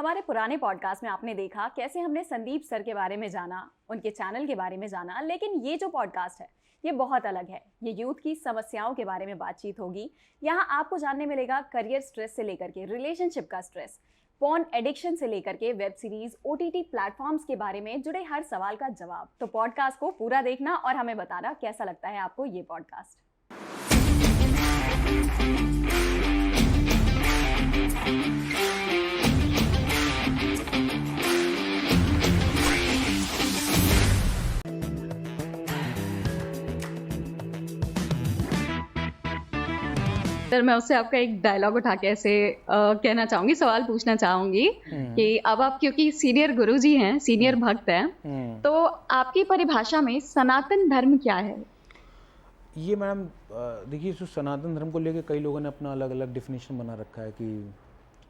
हमारे पुराने पॉडकास्ट में आपने देखा कैसे हमने संदीप सर के बारे में जाना, उनके चैनल के बारे में जाना, लेकिन ये जो पॉडकास्ट है ये बहुत अलग है। ये यूथ की समस्याओं के बारे में बातचीत होगी। यहाँ आपको जानने मिलेगा करियर स्ट्रेस से लेकर के रिलेशनशिप का स्ट्रेस, पॉर्न एडिक्शन से लेकर के वेब सीरीज, ओटीटी प्लेटफॉर्म्स के बारे में जुड़े हर सवाल का जवाब। तो पॉडकास्ट को पूरा देखना और हमें बताना कैसा लगता है आपको ये पॉडकास्ट। सर मैं उससे आपका एक डायलॉग उठा के ऐसे कहना चाहूंगी, सवाल पूछना चाहूंगी कि अब आप क्योंकि सीनियर गुरुजी हैं, सीनियर भक्त हैं, तो आपकी परिभाषा में सनातन धर्म क्या है? ये मैडम देखिए, जो सनातन धर्म को लेके कई लोगों ने अपना अलग अलग डिफिनेशन बना रखा है कि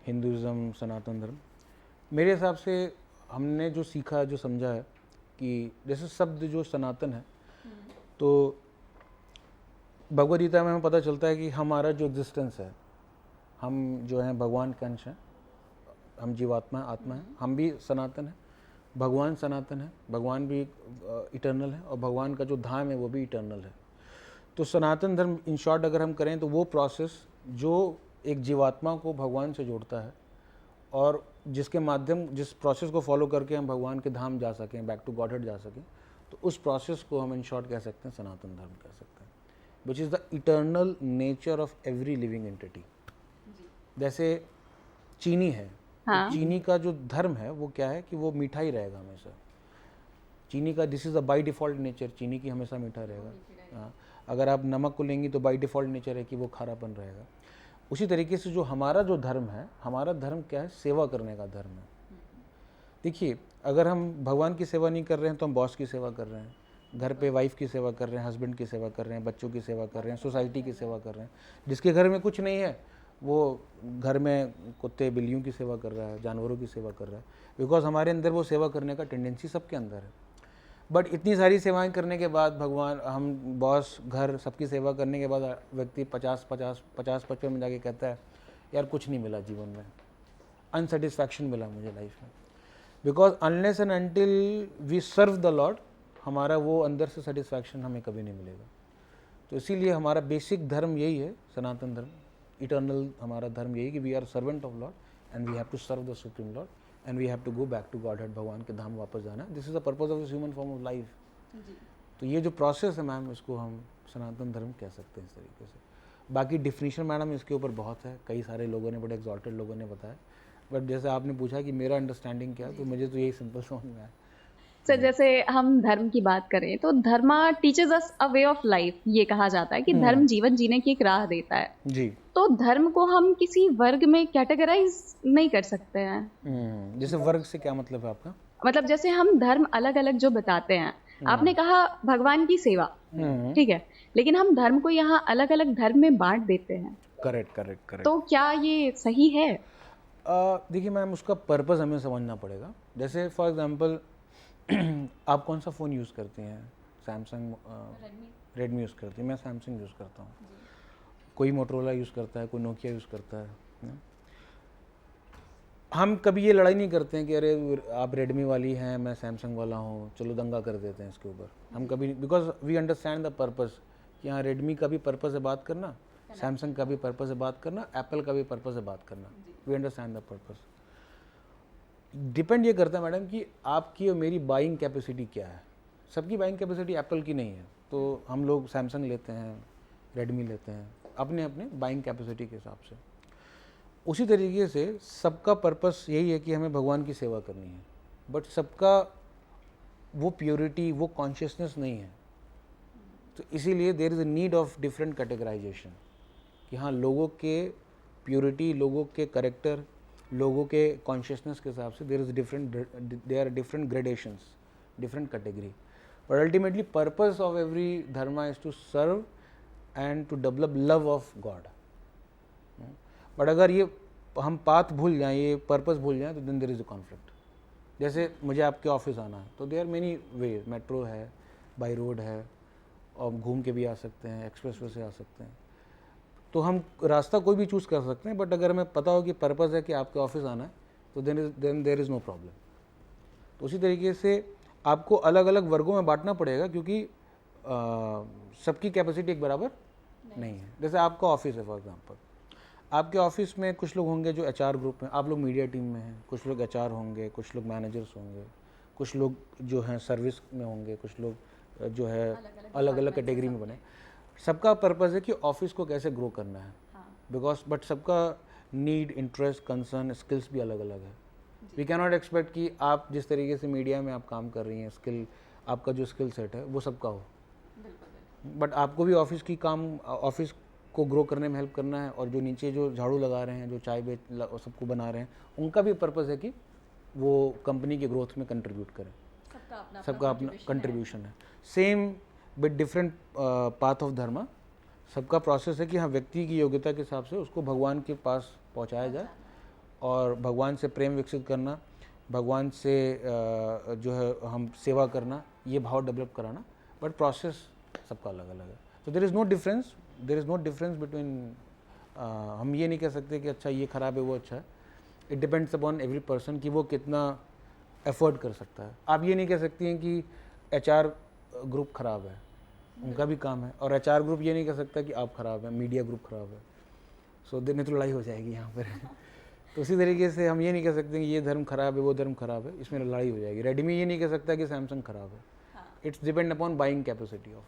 हिंदुज़म सनातन धर्म। मेरे हिसाब से हमने जो सीखा, जो समझा है कि जैसे शब्द जो सनातन है, तो भगवद गीता में हमें पता चलता है कि हमारा जो एग्जिस्टेंस है, हम जो हैं भगवान के अंश हैं, हम जीवात्मा आत्मा है, हम भी सनातन है, भगवान सनातन है, भगवान भी इटर्नल है और भगवान का जो धाम है वो भी इटर्नल है। तो सनातन धर्म इन शॉर्ट अगर हम करें तो वो प्रोसेस जो एक जीवात्मा को भगवान से जोड़ता है और जिसके माध्यम, जिस प्रोसेस को फॉलो करके हम भगवान के धाम जा सकें, बैक टू गॉडहेड जा सकें, तो उस प्रोसेस को हम इन शॉर्ट कह सकते हैं सनातन धर्म कह सकते हैं, which is the eternal nature of every living entity. जैसे चीनी है, हाँ। तो चीनी का जो धर्म है वो क्या है कि वो मीठा ही रहेगा हमेशा। चीनी का this is the by default nature, चीनी की हमेशा मीठा रहेगा। हाँ, अगर आप नमक को लेंगी तो बाई डिफ़ॉल्ट नेचर है कि वो खारापन रहेगा। उसी तरीके से जो हमारा जो धर्म है, हमारा धर्म क्या है? सेवा करने का धर्म है। देखिए, अगर हम भगवान की सेवा नहीं कर रहे हैं तो हम बॉस की सेवा कर रहे हैं, घर पे वाइफ की सेवा कर रहे हैं, हस्बैंड की सेवा कर रहे हैं, बच्चों की सेवा कर रहे हैं, सोसाइटी की सेवा कर रहे हैं। जिसके घर में कुछ नहीं है वो घर में कुत्ते बिल्लियों की सेवा कर रहा है, जानवरों की सेवा कर रहा है, बिकॉज हमारे अंदर वो सेवा करने का टेंडेंसी सबके अंदर है। बट इतनी सारी सेवाएं करने के बाद भगवान, हम बॉस, घर, सबकी सेवा करने के बाद व्यक्ति 50-55 में जाके कहता है यार कुछ नहीं मिला जीवन में, अनसेटिस्फैक्शन मिला मुझे लाइफ में। Because unless and until we serve the Lord, हमारा वो अंदर से सेटिस्फैक्शन हमें कभी नहीं मिलेगा। तो इसीलिए हमारा बेसिक धर्म यही है, सनातन धर्म, इटर्नल हमारा धर्म यही कि we are servant of Lord and we have to serve the supreme Lord and we have to go back to Godhead, भगवान के धाम वापस जाना। This is the purpose of this human form of life. तो ये जो process है ma'am, इसको हम सनातन धर्म कह सकते हैं इस तरीके से। बाकी डिफिनीशन मैडम इसके ऊपर बहुत है, कई सारे लोगों ने, बड़े एग्जॉल्टेड लोगों ने बताया, बट जैसे आपने पूछा कि मेरा अंडरस्टैंडिंग क्या है, तो मुझे तो यही सिंपल समझ में आया। सर जैसे हम धर्म की बात करें तो धर्म teaches us a way of life. ये कहा जाता है कि धर्म जीवन जीने की एक राह देता है जी। तो धर्म को हम किसी वर्ग में कैटेगराइज नहीं कर सकते हैं। जैसे वर्ग से क्या मतलब है आपका? मतलब जैसे हम धर्म अलग अलग जो बताते हैं, आपने कहा भगवान की सेवा, ठीक है, लेकिन हम धर्म को यहाँ अलग अलग धर्म में बांट देते हैं। Correct correct correct. तो क्या ये सही है? देखिए मैम, उसका पर्पस हमें समझना पड़ेगा। जैसे फॉर एग्जांपल आप कौन सा फ़ोन यूज़ करती हैं? सैमसंग, रेडमी यूज़ करती हैं, मैं सैमसंग यूज़ करता हूँ, कोई मोटरोला यूज़ करता है, कोई नोकिया यूज़ करता है। हम कभी ये लड़ाई नहीं करते हैं कि अरे आप रेडमी वाली हैं, मैं सैमसंग वाला हूँ, चलो दंगा कर देते हैं इसके ऊपर। हम कभी, because we understand the purpose कि हाँ, रेडमी का भी पर्पस है बात करना, सैमसंग का भी पर्पस है बात करना, एप्पल का भी पर्पस है बात करना। We understand the purpose. Depend ये करता है मैडम कि आपकी और मेरी बाइंग कैपेसिटी क्या है। सबकी बाइंग कैपेसिटी एप्पल की नहीं है, तो हम लोग सैमसंग लेते हैं, रेडमी लेते हैं, अपने अपने बाइंग कैपेसिटी के हिसाब से। उसी तरीके से सबका पर्पस यही है कि हमें भगवान की सेवा करनी है, बट सबका वो प्योरिटी, वो कॉन्शियसनेस नहीं है। तो इसीलिए there is a need of different categorisation कि हाँ, लोगों के प्योरिटी, लोगों के करेक्टर, लोगों के कॉन्शियसनेस के हिसाब से there are different gradations, different category. But ultimately purpose of every dharma is to serve and to develop love of God. But अगर ये हम पाथ भूल जाएं, ये पर्पस भूल जाएं, तो then there is a conflict. जैसे मुझे आपके ऑफिस आना है तो देयर मेनी वे, मेट्रो है, बाई रोड है, और घूम के भी आ सकते हैं, एक्सप्रेस वे से आ सकते हैं। तो हम रास्ता कोई भी चूज़ कर सकते हैं, बट अगर हमें पता हो कि पर्पस है कि आपके ऑफिस आना है, तो then there is no problem. तो उसी तरीके से आपको अलग अलग वर्गों में बांटना पड़ेगा, क्योंकि सबकी कैपेसिटी एक बराबर नहीं है। जैसे आपका ऑफिस है फॉर एग्जांपल, आपके ऑफिस में कुछ लोग होंगे जो एचआर ग्रुप में, आप लोग मीडिया टीम में हैं, कुछ लोग एचआर होंगे, कुछ लोग मैनेजर्स होंगे, कुछ लोग जो हैं सर्विस में होंगे, कुछ लोग जो है अलग अलग कैटेगरी में बने। सबका पर्पज़ है कि ऑफिस को कैसे ग्रो करना है, बिकॉज बट सबका नीड, इंटरेस्ट, कंसर्न, स्किल्स भी अलग अलग है। वी कैन नॉट एक्सपेक्ट कि आप जिस तरीके से मीडिया में आप काम कर रही हैं, स्किल, आपका जो स्किल सेट है वो सबका हो, बट आपको भी ऑफिस को ग्रो करने में हेल्प करना है। और जो नीचे जो झाड़ू लगा रहे हैं, जो चाय बेच सबको बना रहे हैं, उनका भी पर्पज़ है कि वो कंपनी के ग्रोथ में कंट्रीब्यूट करें। सबका अपना कंट्रीब्यूशन है। Same with different path of dharma, सबका प्रोसेस है कि हाँ, व्यक्ति की योग्यता के हिसाब से उसको भगवान के पास पहुंचाया जाए और भगवान से प्रेम विकसित करना, भगवान से जो है हम सेवा करना, ये भाव डेवलप कराना, बट प्रोसेस सबका अलग अलग है। तो there is no difference between, हम ये नहीं कह सकते कि अच्छा ये ख़राब है वो अच्छा है। It depends upon every person कि वो कितना एफर्ट कर सकता है। आप ये नहीं कह सकती हैं कि एचआर ग्रुप ख़राब है, उनका भी काम है, और एचआर ग्रुप ये नहीं कह सकता कि आप ख़राब हैं, मीडिया ग्रुप ख़राब है। सो दिन में तो लड़ाई हो जाएगी यहाँ पर। तो उसी तरीके से हम ये नहीं कह सकते कि ये धर्म खराब है वो धर्म खराब है, इसमें लड़ाई हो जाएगी। रेडमी ये नहीं कह सकता कि सैमसंग खराब है। It's depend upon buying capacity of.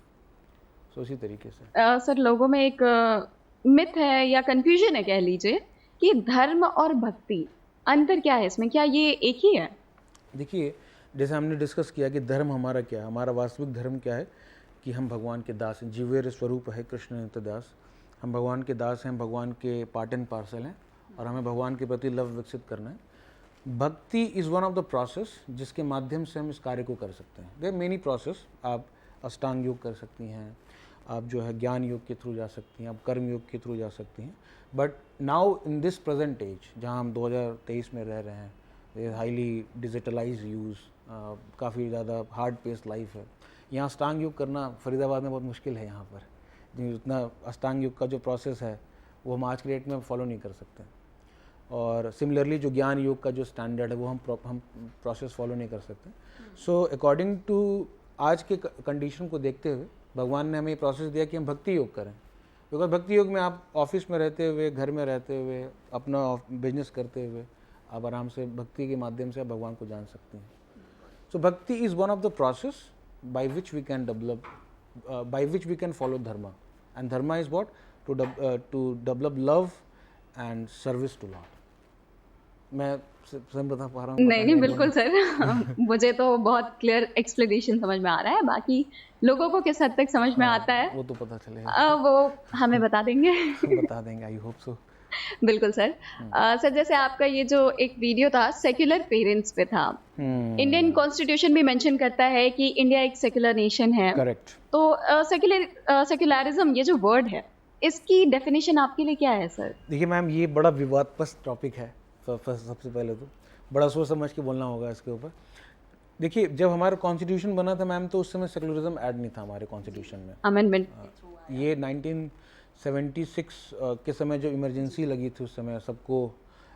So उसी तरीके से सर, लोगों में एक मिथ है या कंफ्यूजन है कह लीजिए कि धर्म और भक्ति, अंतर क्या है इसमें, क्या ये एक ही है? देखिए, जैसे हमने डिस्कस किया कि धर्म हमारा क्या है, हमारा वास्तविक धर्म क्या है कि हम भगवान के दास हैं। जीवेर स्वरूप है कृष्ण नित्य दास। हम भगवान के दास हैं, भगवान के पार्ट एंड पार्सल हैं, और हमें भगवान के प्रति लव विकसित करना है। भक्ति is one of the process जिसके माध्यम से हम इस कार्य को कर सकते हैं। There many process. आप अष्टांग योग कर सकती हैं, आप जो है ज्ञान योग के थ्रू जा सकती हैं, आप कर्म योग के थ्रू जा सकती हैं। But now in this present age, जहाँ हम 2023 में रह रहे हैं, हाईली डिजिटलाइज यूज़, काफ़ी ज़्यादा हार्ड पेस लाइफ है। यहाँ अष्टांग योग करना फरीदाबाद में बहुत मुश्किल है। यहाँ पर जितना अष्टांग योग का जो प्रोसेस है वो हम आज के डेट में फॉलो नहीं कर सकते। और सिमिलरली जो ज्ञान योग का जो स्टैंडर्ड है वो हम प्रोसेस फॉलो नहीं कर सकते। सो अकॉर्डिंग टू आज के कंडीशन को देखते हुए भगवान ने हमें ये प्रोसेस दिया कि हम भक्ति योग करें। बिकॉज भक्ति योग में आप ऑफिस में रहते हुए, घर में रहते हुए, अपना बिजनेस करते हुए आप आराम से भक्ति के माध्यम से आप भगवान को जान सकते हैं। सो भक्ति is one of the process by which we can develop, by which we can follow dharma, and dharma is what to develop love and service to Lord. मैं समझ बता पा रहा हूँ? नहीं, बिल्कुल सर। मुझे तो बहुत क्लियर एक्सप्लेनेशन समझ में आ रहा है, बाकी लोगों को किस हद तक समझ में आता है वो तो पता चलेगा, वो हमें बता देंगे। बता देंगे, आई होप सो। बिल्कुल सर। सर, जैसे आपका ये जो एक वीडियो था सेक्युलर पेरेंट्स पे था, इंडियन कॉन्स्टिट्यूशन भी मेंशन करता है कि इंडिया एक सेक्युलर नेशन है। करेक्ट। तो सेक्युलरिज्म ये जो वर्ड है, इसकी डेफिनेशन आपके लिए क्या है सर? देखिए मैम, ये बड़ा विवादास्पद टॉपिक है। सबसे पहले तो बड़ा सोच समझ के बोलना होगा इसके ऊपर। देखिए, जब हमारा कॉन्स्टिट्यूशन बना था मैम, तो उस समय सेक्युलरिज्म ऐड नहीं था हमारे कॉन्स्टिट्यूशन में। अमेंडमेंट ये 1976 के समय जो इमरजेंसी लगी थी, उस समय सबको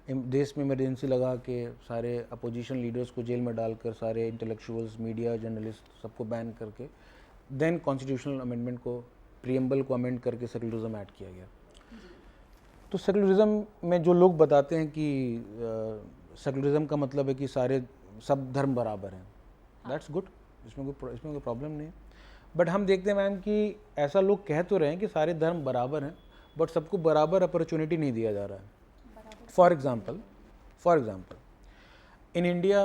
देश में इमरजेंसी लगा के सारे अपोजिशन लीडर्स को जेल में डालकर, सारे इंटेलेक्चुअल्स, मीडिया, जर्नलिस्ट सबको बैन करके देन कॉन्स्टिट्यूशनल अमेंडमेंट को, प्रीएम्बल को अमेंड करके सेक्युलरिज्म ऐड किया गया। तो सेक्युलरिज्म में जो लोग बताते हैं कि सेक्युलरिज्म का मतलब है कि सब धर्म बराबर हैं, दैट्स गुड, इसमें कोई प्रॉब्लम नहीं है। बट हम देखते हैं मैम कि ऐसा लोग कह तो रहे हैं कि सारे धर्म बराबर हैं, बट सबको बराबर अपॉर्चुनिटी नहीं दिया जा रहा है। फॉर एग्जांपल इन इंडिया,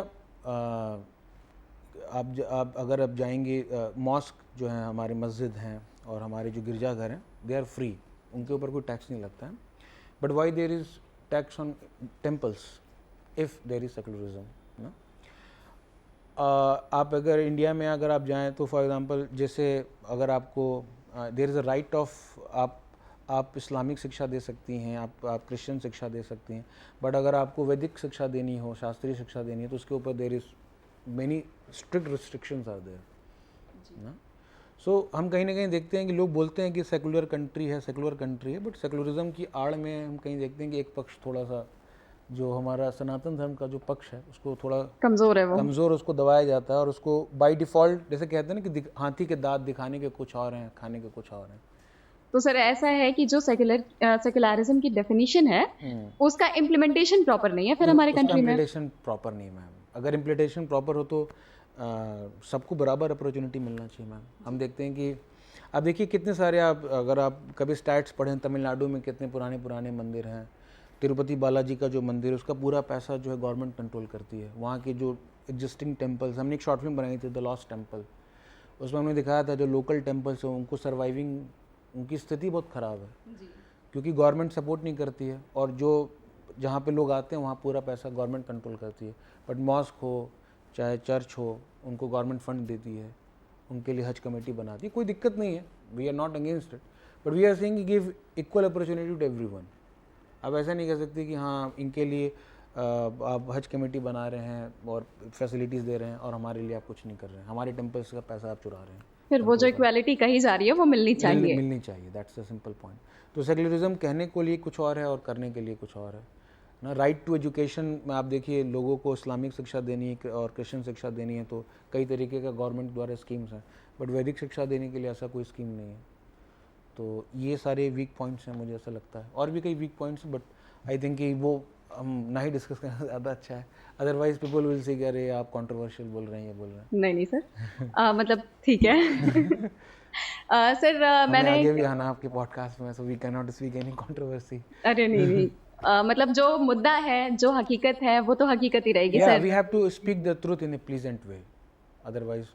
आप अगर आप जाएंगे, मॉस्क जो हैं, हमारे मस्जिद हैं और हमारे जो गिरजाघर हैं, दे आर फ्री, उनके ऊपर कोई टैक्स नहीं लगता है। But why there is tax on temples if there is secularism ना? आप अगर इंडिया में अगर आप जाएं तो फॉर एग्जांपल, जैसे अगर आपको there is a right of, आप इस्लामिक शिक्षा दे सकती हैं, आप क्रिश्चियन शिक्षा दे सकती हैं, बट अगर आपको वैदिक शिक्षा देनी हो, शास्त्रीय शिक्षा देनी है, तो उसके ऊपर there is many strict restrictions are there ना। सो हम कहीं ना कहीं देखते हैं कि लोग बोलते हैं कि सेकुलर कंट्री है, बट सेकुलरिज्म की आड़ में हम कहीं देखते हैं कि एक पक्ष थोड़ा सा जो हमारा सनातन धर्म का जो पक्ष है उसको थोड़ा कमजोर है वो। कमज़ोर उसको दबाया जाता है, और उसको बाय डिफ़ॉल्ट जैसे कहते हैं ना कि हाथी के दांत दिखाने के कुछ और हैं, खाने के कुछ और हैं। तो सर ऐसा है कि जो सेक्युलरिज्म की डेफिनेशन है उसका इम्प्लीमेंटेशन प्रॉपर नहीं है फिर हमारे उसका कंट्री में। इम्प्लीमेंटेशन प्रॉपर नहीं है मैम। अगर इम्प्लीमेंटेशन प्रॉपर हो तो सबको बराबर अपॉर्चुनिटी मिलना चाहिए मैम। हम देखते हैं कि आप देखिए कितने सारे, आप अगर आप कभी स्टैट्स पढ़ें, तमिलनाडु में कितने पुराने पुराने मंदिर हैं। तिरुपति बालाजी का जो मंदिर है उसका पूरा पैसा जो है गवर्नमेंट कंट्रोल करती है। वहाँ के जो एग्जिस्टिंग टेम्पल्स, हमने एक शॉर्ट फिल्म बनाई थी द लॉस्ट टेम्पल, उसमें हमने दिखाया था जो लोकल टेम्पल्स हैं उनको सर्वाइविंग, उनकी स्थिति बहुत ख़राब है क्योंकि गवर्नमेंट सपोर्ट नहीं करती है, और जो जहाँ पे लोग आते हैं वहाँ पूरा पैसा गवर्नमेंट कंट्रोल करती है। बट मॉस्क हो चाहे चर्च हो, उनको गवर्नमेंट फंड देती है, उनके लिए हज कमेटी बनाती है, कोई दिक्कत नहीं है, we are not against it, but we are saying कि give equal opportunity to everyone. आप ऐसा नहीं कह सकते कि हाँ इनके लिए आप हज कमेटी बना रहे हैं और फैसिलिटीज़ दे रहे हैं और हमारे लिए आप कुछ नहीं कर रहे हैं, हमारे टेम्पल्स का पैसा आप चुरा रहे हैं। फिर वो जो इक्वालिटी कही जा रही है वो मिलनी चाहिए। मिलनी चाहिए, दैट्स द सिंपल पॉइंट। तो सेक्युलरिज्म कहने के लिए कुछ और है और करने के लिए कुछ और है ना। राइट टू एजुकेशन में आप देखिए, लोगों को इस्लामिक शिक्षा देनी है और क्रिश्चियन शिक्षा देनी है तो कई तरीके का गवर्नमेंट द्वारा स्कीम्स हैं, बट वैदिक शिक्षा देने के लिए ऐसा कोई स्कीम नहीं है। तो ये सारे वीक पॉइंट्स हैं, मुझे ऐसा लगता है। और भी कई weak points, but I think कि वो हम ना ही डिस्कस करना ज़्यादा अच्छा है, अदरवाइज पीपल विल से अरे आप कंट्रोवर्शियल बोल रहे हैं, ये बोल रहे हैं। नहीं सर मतलब ठीक है। सर मैंने आगे भी आना आपके पॉडकास्ट में, so we can not speak any controversy. अरे नहीं मतलब जो मुद्दा है, जो हकीकत है, वो तो हकीकत ही रहेगी sir. We have to speak the truth in a pleasant way, otherwise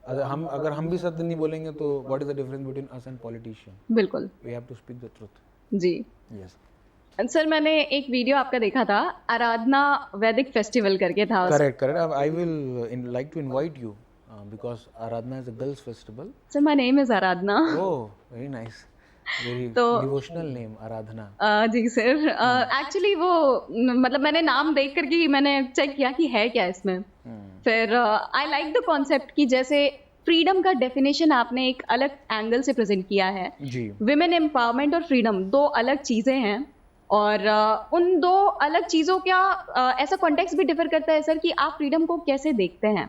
अगर हम भी सत्य नहीं बोलेंगे तो what is the difference between us and politician? बिल्कुल, we have to speak the truth. जी। यस सर मैंने एक वीडियो आपका देखा था, आराधना वैदिक फेस्टिवल करके था। Correct. I will like to invite you because Aradhana is a girls festival. Sir my name is Aradhana. Oh very nice, very तो- डिवोशनल नेम आराधना। जी सर एक्चुअली वो मतलब मैंने नाम देख कर के मैंने चेक किया कि है क्या इसमें। फिर आई लाइक द कॉन्सेप्ट कि जैसे फ्रीडम का डेफिनेशन आपने एक अलग एंगल से प्रेजेंट किया है। जी विमेन एम्पावरमेंट और फ्रीडम दो अलग चीजें हैं, और उन दो अलग चीजों का ऐसा कॉन्टेक्स्ट भी डिफर करता है सर कि आप फ्रीडम को कैसे देखते हैं।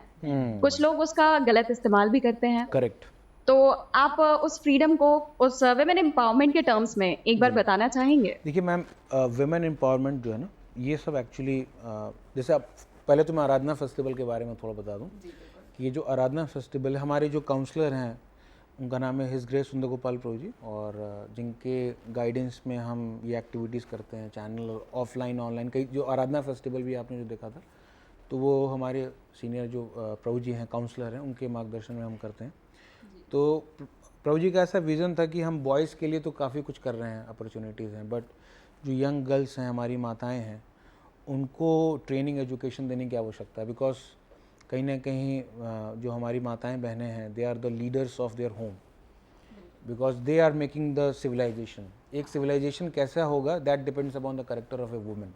कुछ लोग उसका गलत इस्तेमाल भी करते हैं। करेक्ट। तो आप उस फ्रीडम को उस विमेन एम्पावरमेंट के टर्म्स में एक बार बताना चाहेंगे? देखिए मैम, विमेन एम्पावरमेंट जो है ना, ये सब एक्चुअली जैसे आप पहले तो मैं आराधना फेस्टिवल के बारे में थोड़ा बता दूं कि ये जो आराधना फेस्टिवल है, हमारे जो काउंसलर हैं उनका नाम है हिज ग्रेस सुंदर गोपाल प्रभु जी, और जिनके गाइडेंस में हम ये एक्टिविटीज़ करते हैं, चैनल ऑफलाइन ऑनलाइन। कई जो आराधना फेस्टिवल भी आपने जो देखा था, तो वो हमारे सीनियर जो प्रभु जी हैं, काउंसलर हैं, उनके मार्गदर्शन में हम करते हैं। तो प्रभु जी का ऐसा विज़न था कि हम बॉयज़ के लिए तो काफ़ी कुछ कर रहे हैं, अपॉर्चुनिटीज़ हैं, बट जो यंग गर्ल्स हैं, हमारी माताएं हैं, उनको ट्रेनिंग एजुकेशन देने की आवश्यकता है। बिकॉज कहीं ना कहीं जो हमारी माताएं बहनें हैं, they are the leaders of their home, because they are making the civilization. एक सिविलाइजेशन कैसा होगा, that depends upon the character of a women.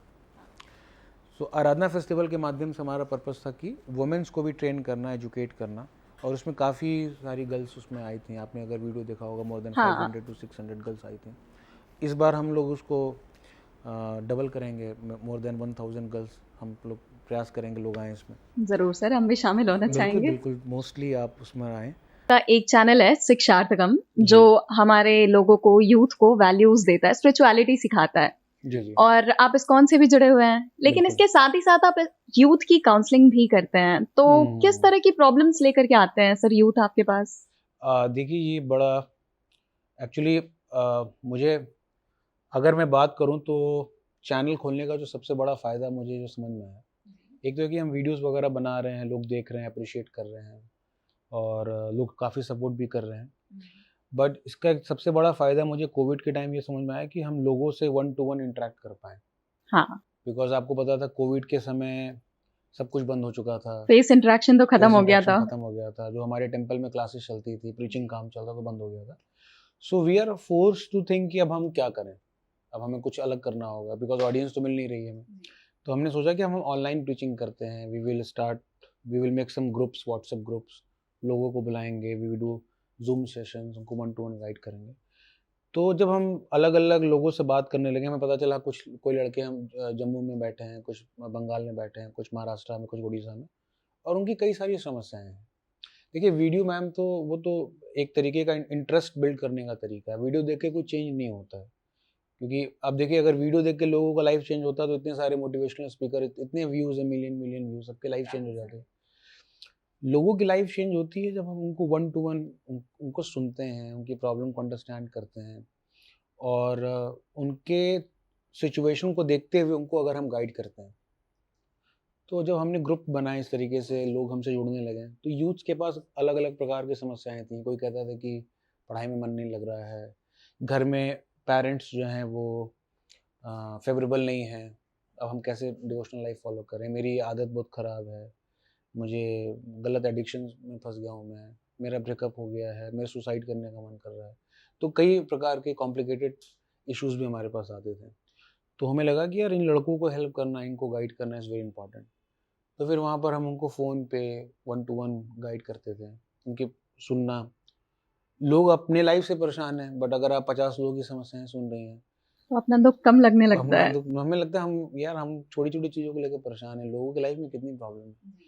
So Aradhana festival के माध्यम से हमारा पर्पस था कि वुमेन्स को भी ट्रेन करना, एजुकेट करना, और उसमें काफ़ी सारी गर्ल्स उसमें आई थी। आपने अगर वीडियो देखा होगा, more than 500 to 600 girls I थी। इस बार हम लोग उसको डबल करेंगे, मोर देन 1000 गर्ल्स हम लोग प्रयास करेंगे लोग आए इसमें। जरूर सर, हम भी शामिल होना चाहेंगे। बिल्कुल, मोस्टली आप उसमें आए। का एक चैनल है शिक्षार्थकम, जो हमारे लोगों को, यूथ को वैल्यूज देता है, स्पिरिचुअलिटी सिखाता है। जी। और आप इस्कॉन से भी जुड़े हुए हैं, लेकिन इसके साथ ही साथ आप यूथ की काउंसलिंग भी करते हैं। तो किस तरह की प्रॉब्लम्स लेकर के आते हैं सर यूथ आपके पास? देखिए, ये बड़ा एक्चुअली मुझे अगर मैं बात करूं तो चैनल खोलने का जो सबसे बड़ा फ़ायदा मुझे जो समझ में आया, एक तो है कि हम वीडियोस वगैरह बना रहे हैं, लोग देख रहे हैं, अप्रिशिएट कर रहे हैं, और लोग काफ़ी सपोर्ट भी कर रहे हैं। बट इसका एक सबसे बड़ा फ़ायदा मुझे कोविड के टाइम ये समझ में आया कि हम लोगों से 1 to 1 इंटरेक्ट कर पाएँ। हाँ, बिकॉज आपको पता था कोविड के समय सब कुछ बंद हो चुका था, फेस इंटरेक्शन तो खत्म हो गया था। जो हमारे टेम्पल में क्लासेस चलती थी, प्रीचिंग काम चलता, तो बंद हो गया था। So we are forced to think कि अब हम क्या करें, अब हमें कुछ अलग करना होगा, बिकॉज ऑडियंस तो मिल नहीं रही है हमें। तो हमने सोचा कि हम ऑनलाइन प्रीचिंग करते हैं। We will make some groups, WhatsApp groups, लोगों को बुलाएंगे, we will do Zoom sessions, उनको 1 to 1 गाइड करेंगे। तो जब हम अलग अलग लोगों से बात करने लगे, हमें पता चला कोई लड़के हम जम्मू में बैठे हैं, कुछ बंगाल में बैठे हैं, कुछ महाराष्ट्र में, कुछ उड़ीसा में, और उनकी कई सारी समस्याएं हैं। देखिए वीडियो मैम तो वो तो एक तरीके का इंटरेस्ट बिल्ड करने का तरीका है। वीडियो देख के कोई चेंज नहीं होता है, क्योंकि अब देखिए अगर वीडियो देख के लोगों का लाइफ चेंज होता तो इतने सारे मोटिवेशनल स्पीकर, इतने व्यूज़ है, मिलियन मिलियन व्यूज़, सबके लाइफ चेंज हो जाते हैं। लोगों की लाइफ चेंज होती है जब हम उनको वन टू वन उनको सुनते हैं, उनकी प्रॉब्लम को अंडरस्टैंड करते हैं, और उनके सिचुएशन को देखते हुए उनको अगर हम गाइड करते हैं। तो जब हमने ग्रुप बनाए इस तरीके से, लोग हमसे जुड़ने लगे, तो यूथ्स के पास अलग अलग प्रकार की समस्याएं थी। कोई कहता था कि पढ़ाई में मन नहीं लग रहा है, घर में पेरेंट्स जो हैं वो फेवरेबल नहीं हैं, अब हम कैसे डिवोशनल लाइफ फॉलो करें, मेरी आदत बहुत ख़राब है, मुझे गलत एडिक्शन में फंस गया हूँ मैं, मेरा ब्रेकअप हो गया है, मेरा सुसाइड करने का मन कर रहा है। तो कई प्रकार के कॉम्प्लिकेटेड इश्यूज़ भी हमारे पास आते थे। तो हमें लगा कि यार इन लड़कों को हेल्प करना, इनको गाइड करना इज़ वेरी इंपॉर्टेंट। तो फिर वहाँ पर हम उनको फ़ोन पे वन टू वन गाइड करते थे, उनकी सुनना। लोग अपने लाइफ से परेशान हैं, बट अगर आप 50 लोगों की समस्याएं सुन रही हैं तो अपना दुख कम लगने तो लगता है। हमें लगता है हम छोटी छोटी चीज़ों को लेकर परेशान हैं, लोगों की लाइफ में कितनी प्रॉब्लम है।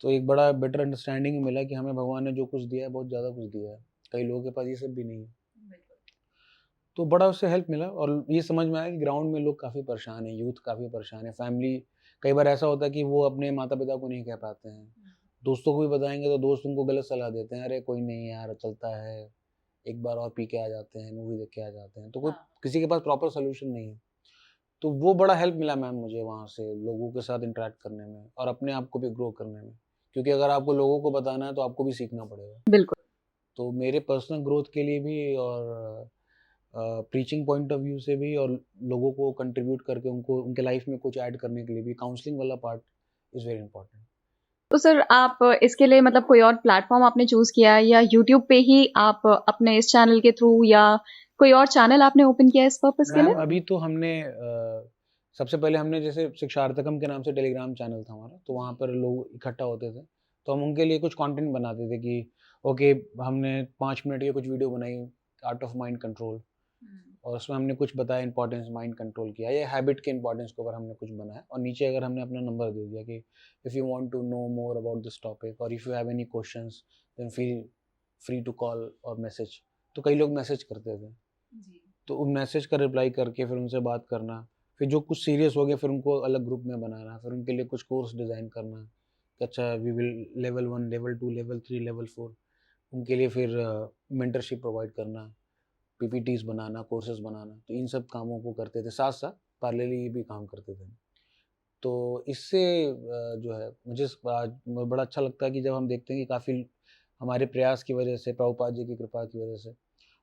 तो एक बड़ा बेटर अंडरस्टैंडिंग मिला कि हमें भगवान ने जो कुछ दिया है बहुत ज़्यादा कुछ दिया है, कई लोगों के पास ये सब भी नहीं है। तो बड़ा उससे हेल्प मिला, और ये समझ में आया कि ग्राउंड में लोग काफ़ी परेशान हैं, यूथ काफ़ी परेशान है, फैमिली कई बार ऐसा होता है कि वो अपने माता पिता को नहीं कह पाते हैं, दोस्तों को भी बताएंगे तो दोस्त उनको गलत सलाह देते हैं, अरे कोई नहीं यार चलता है, एक बार और पी के आ जाते हैं, मूवी देख के आ जाते हैं। तो कोई किसी के पास प्रॉपर सोल्यूशन नहीं है। तो वो बड़ा हेल्प मिला मैम मुझे वहाँ से लोगों के साथ इंटरेक्ट करने में और अपने आप को भी ग्रो करने में, क्योंकि अगर आपको लोगों को बताना है तो आपको भी सीखना पड़ेगा। बिल्कुल। तो मेरे पर्सनल ग्रोथ के लिए भी और प्रीचिंग पॉइंट ऑफ व्यू से भी, और लोगों को कंट्रीब्यूट करके उनको उनके लाइफ में कुछ ऐड करने के लिए भी, काउंसलिंग वाला पार्ट इज़ वेरी इंपॉर्टेंट। तो सर आप इसके लिए मतलब कोई और प्लेटफॉर्म आपने चूज किया है या यूट्यूब पे ही आप अपने इस चैनल के थ्रू, या कोई और चैनल आपने ओपन किया है इस पर्पस के लिए? मैम अभी तो हमने सबसे पहले हमने जैसे शिक्षार्थकम के नाम से टेलीग्राम चैनल था हमारा, तो वहाँ पर लोग इकट्ठा होते थे, तो हम उनके लिए कुछ कंटेंट बनाते थे कि ओके हमने 5 मिनट की कुछ वीडियो बनाई आर्ट ऑफ माइंड कंट्रोल, और उसमें हमने कुछ बताया इंपॉर्टेंस माइंड कंट्रोल किया या हैबिट के इंपॉर्टेंस के ऊपर हमने कुछ बनाया, और नीचे अगर हमने अपना नंबर दे दिया कि if you want to know more about this topic और if you have any questions then feel free to call और मैसेज। तो कई लोग मैसेज करते थे, तो उन मैसेज का रिप्लाई करके फिर उनसे बात करना, फिर जो कुछ सीरियस हो गया फिर उनको अलग ग्रुप में बनाना, फिर उनके लिए कुछ कोर्स डिज़ाइन करना कि अच्छा we will level 1 level 2 level 3 level 4, उनके लिए फिर मेंटरशिप प्रोवाइड करना, पीपीटीज बनाना, कोर्सेज बनाना। तो इन सब कामों को करते थे, साथ साथ पैरेलली ये भी काम करते थे। तो इससे जो है मुझे आज बड़ा अच्छा लगता है कि जब हम देखते हैं कि काफ़ी हमारे प्रयास की वजह से, प्रभुपाद जी की कृपा की वजह से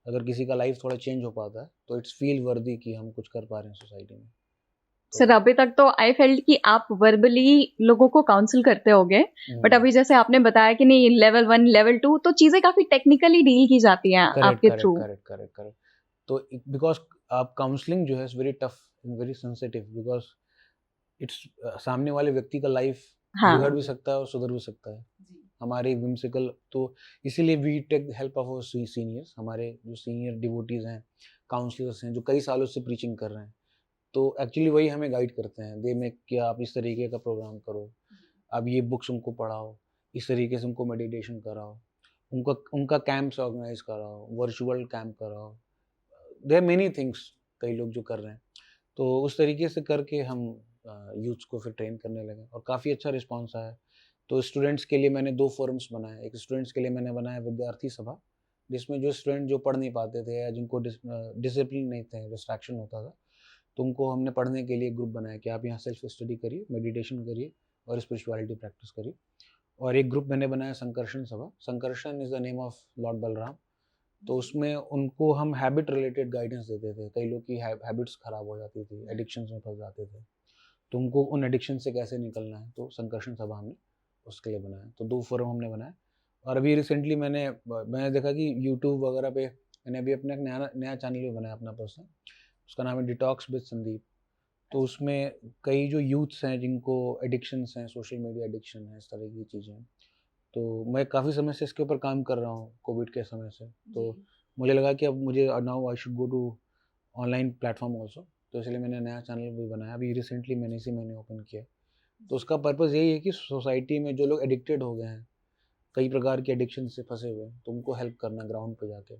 अगर किसी का लाइफ थोड़ा चेंज हो पाता है तो इट्स फील वर्दी कि हम कुछ कर पा रहे हैं सोसाइटी में। सर अभी तक तो आई फेल्ट कि आप वर्बली लोगों को काउंसिल करते होगे, बट अभी जैसे आपने बताया कि नहीं लेवल 1 लेवल 2 तो चीजें काफी टेक्निकली डील की जाती हैं आपके थ्रू। करेक्ट। तो बिकॉज आप काउंसलिंग जो है it's very tough and very sensitive, because it's सामने वाले व्यक्ति का लाइफ बिगड़ भी सकता है और सुधर भी सकता है, हमारे विम्सिकल। तो इसीलिए we take help of seniors, हमारे जो सीनियर डिवोटीज हैं, काउंसलर्स हैं जो कई सालों से प्रीचिंग कर रहे हैं, तो एक्चुअली वही हमें गाइड करते हैं, दे में कि आप इस तरीके का प्रोग्राम करो, आप ये बुक्स उनको पढ़ाओ, इस तरीके से उनको मेडिटेशन कराओ, उनका कैंप्स ऑर्गेनाइज कराओ, वर्चुअल कैंप कराओ, देयर मेनी थिंग्स कई लोग जो कर रहे हैं। तो उस तरीके से करके हम यूथ्स को फिर ट्रेन करने लगे और काफ़ी अच्छा रिस्पॉन्स आया। तो स्टूडेंट्स के लिए मैंने 2 फोरम्स बनाए, एक स्टूडेंट्स के लिए मैंने बनाया विद्यार्थी सभा, जिसमें जो स्टूडेंट जो पढ़ नहीं पाते थे या जिनको डिसिप्लिन नहीं थे, डिस्ट्रैक्शन होता था, तो उनको हमने पढ़ने के लिए ग्रुप बनाया कि आप यहाँ सेल्फ स्टडी करिए, मेडिटेशन करिए और स्पिरिचुअलिटी प्रैक्टिस करिए। और एक ग्रुप मैंने बनाया Sankarshan Sabha, Sankarshan is the name of lord Balram. तो उसमें उनको हम हैबिट रिलेटेड गाइडेंस देते थे, कई लोग की हैबिट्स ख़राब हो जाती थी, एडिक्शंस में फंस जाते थे, तो उनको उन एडिक्शन से कैसे निकलना है, तो संकर्षण सभा हमने उसके लिए बनाया। तो 2 फोरम हमने बनाए, और अभी रिसेंटली मैंने देखा कि यूट्यूब वगैरह पे मैंने अभी अपना एक नया चैनल भी बनाया अपना पर्सनल, उसका नाम है डिटॉक्स विद संदीप। तो उसमें कई जो यूथ्स हैं जिनको एडिक्शंस हैं, सोशल मीडिया एडिक्शन है, इस तरह की चीज़ें हैं, तो मैं काफ़ी समय से इसके ऊपर काम कर रहा हूँ कोविड के समय से। तो मुझे लगा कि अब मुझे now I should go to online platform also, तो इसलिए मैंने नया चैनल भी बनाया, अभी रिसेंटली मैंने इसी महीने ओपन किया। तो उसका पर्पज़ यही है कि सोसाइटी में जो लोग एडिक्टेड हो गए हैं, कई प्रकार के एडिक्शन से फंसे हुए हैं, तो उनको हेल्प करना ग्राउंड पे जाके,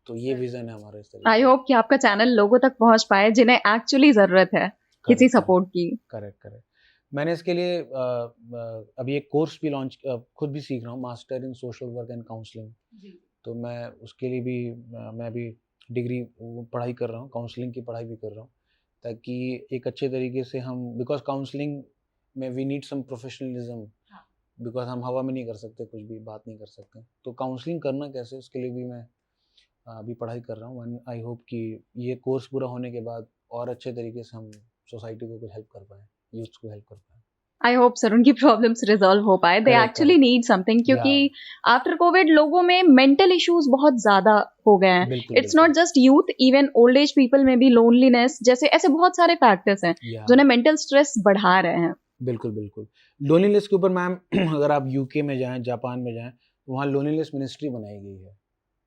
तो ये विज़न है हमारा इस तरीके आई होप कि आपका चैनल लोगों तक पहुंच पाए जिन्हें एक्चुअली जरूरत है किसी सपोर्ट की। करेक्ट। मैंने इसके लिए अभी एक कोर्स भी लॉन्च, खुद भी सीख रहा हूँ, master in social work and counselling. तो मैं उसके लिए भी मैं अभी डिग्री पढ़ाई कर रहा हूँ, काउंसलिंग की पढ़ाई भी कर रहा हूँ, ताकि एक अच्छे तरीके से हम, बिकॉज काउंसलिंग में we need some professionalism, because हम हवा में नहीं कर सकते, कुछ भी बात नहीं कर सकते, तो काउंसलिंग करना कैसे, उसके लिए भी मैं अभी पढ़ाई कर रहा हूँ। एंड आई होप कि ये कोर्स पूरा होने के बाद और अच्छे तरीके से हम सोसाइटी को कुछ हेल्प कर पाएँ, यूथ को हेल्प कर पाएँ। आई होप सर उनकी प्रॉब्लम्स रिजॉल्व हो पाए, दे एक्चुअली नीड समथिंग, क्योंकि आफ्टर कोविड लोगों में मेंटल इश्यूज बहुत ज्यादा हो गए हैं। It's not just youth, even old age people में भी लोनलीनेस जैसे ऐसे बहुत सारे फैक्टर्स हैं जो उन्हें मेंटल स्ट्रेस बढ़ा रहे हैं। बिल्कुल लोनलीनेस के ऊपर मैम अगर आप यूके में जाएं, जापान में जाएं, तो वहाँ लोनलीनेस मिनिस्ट्री बनाई गई है,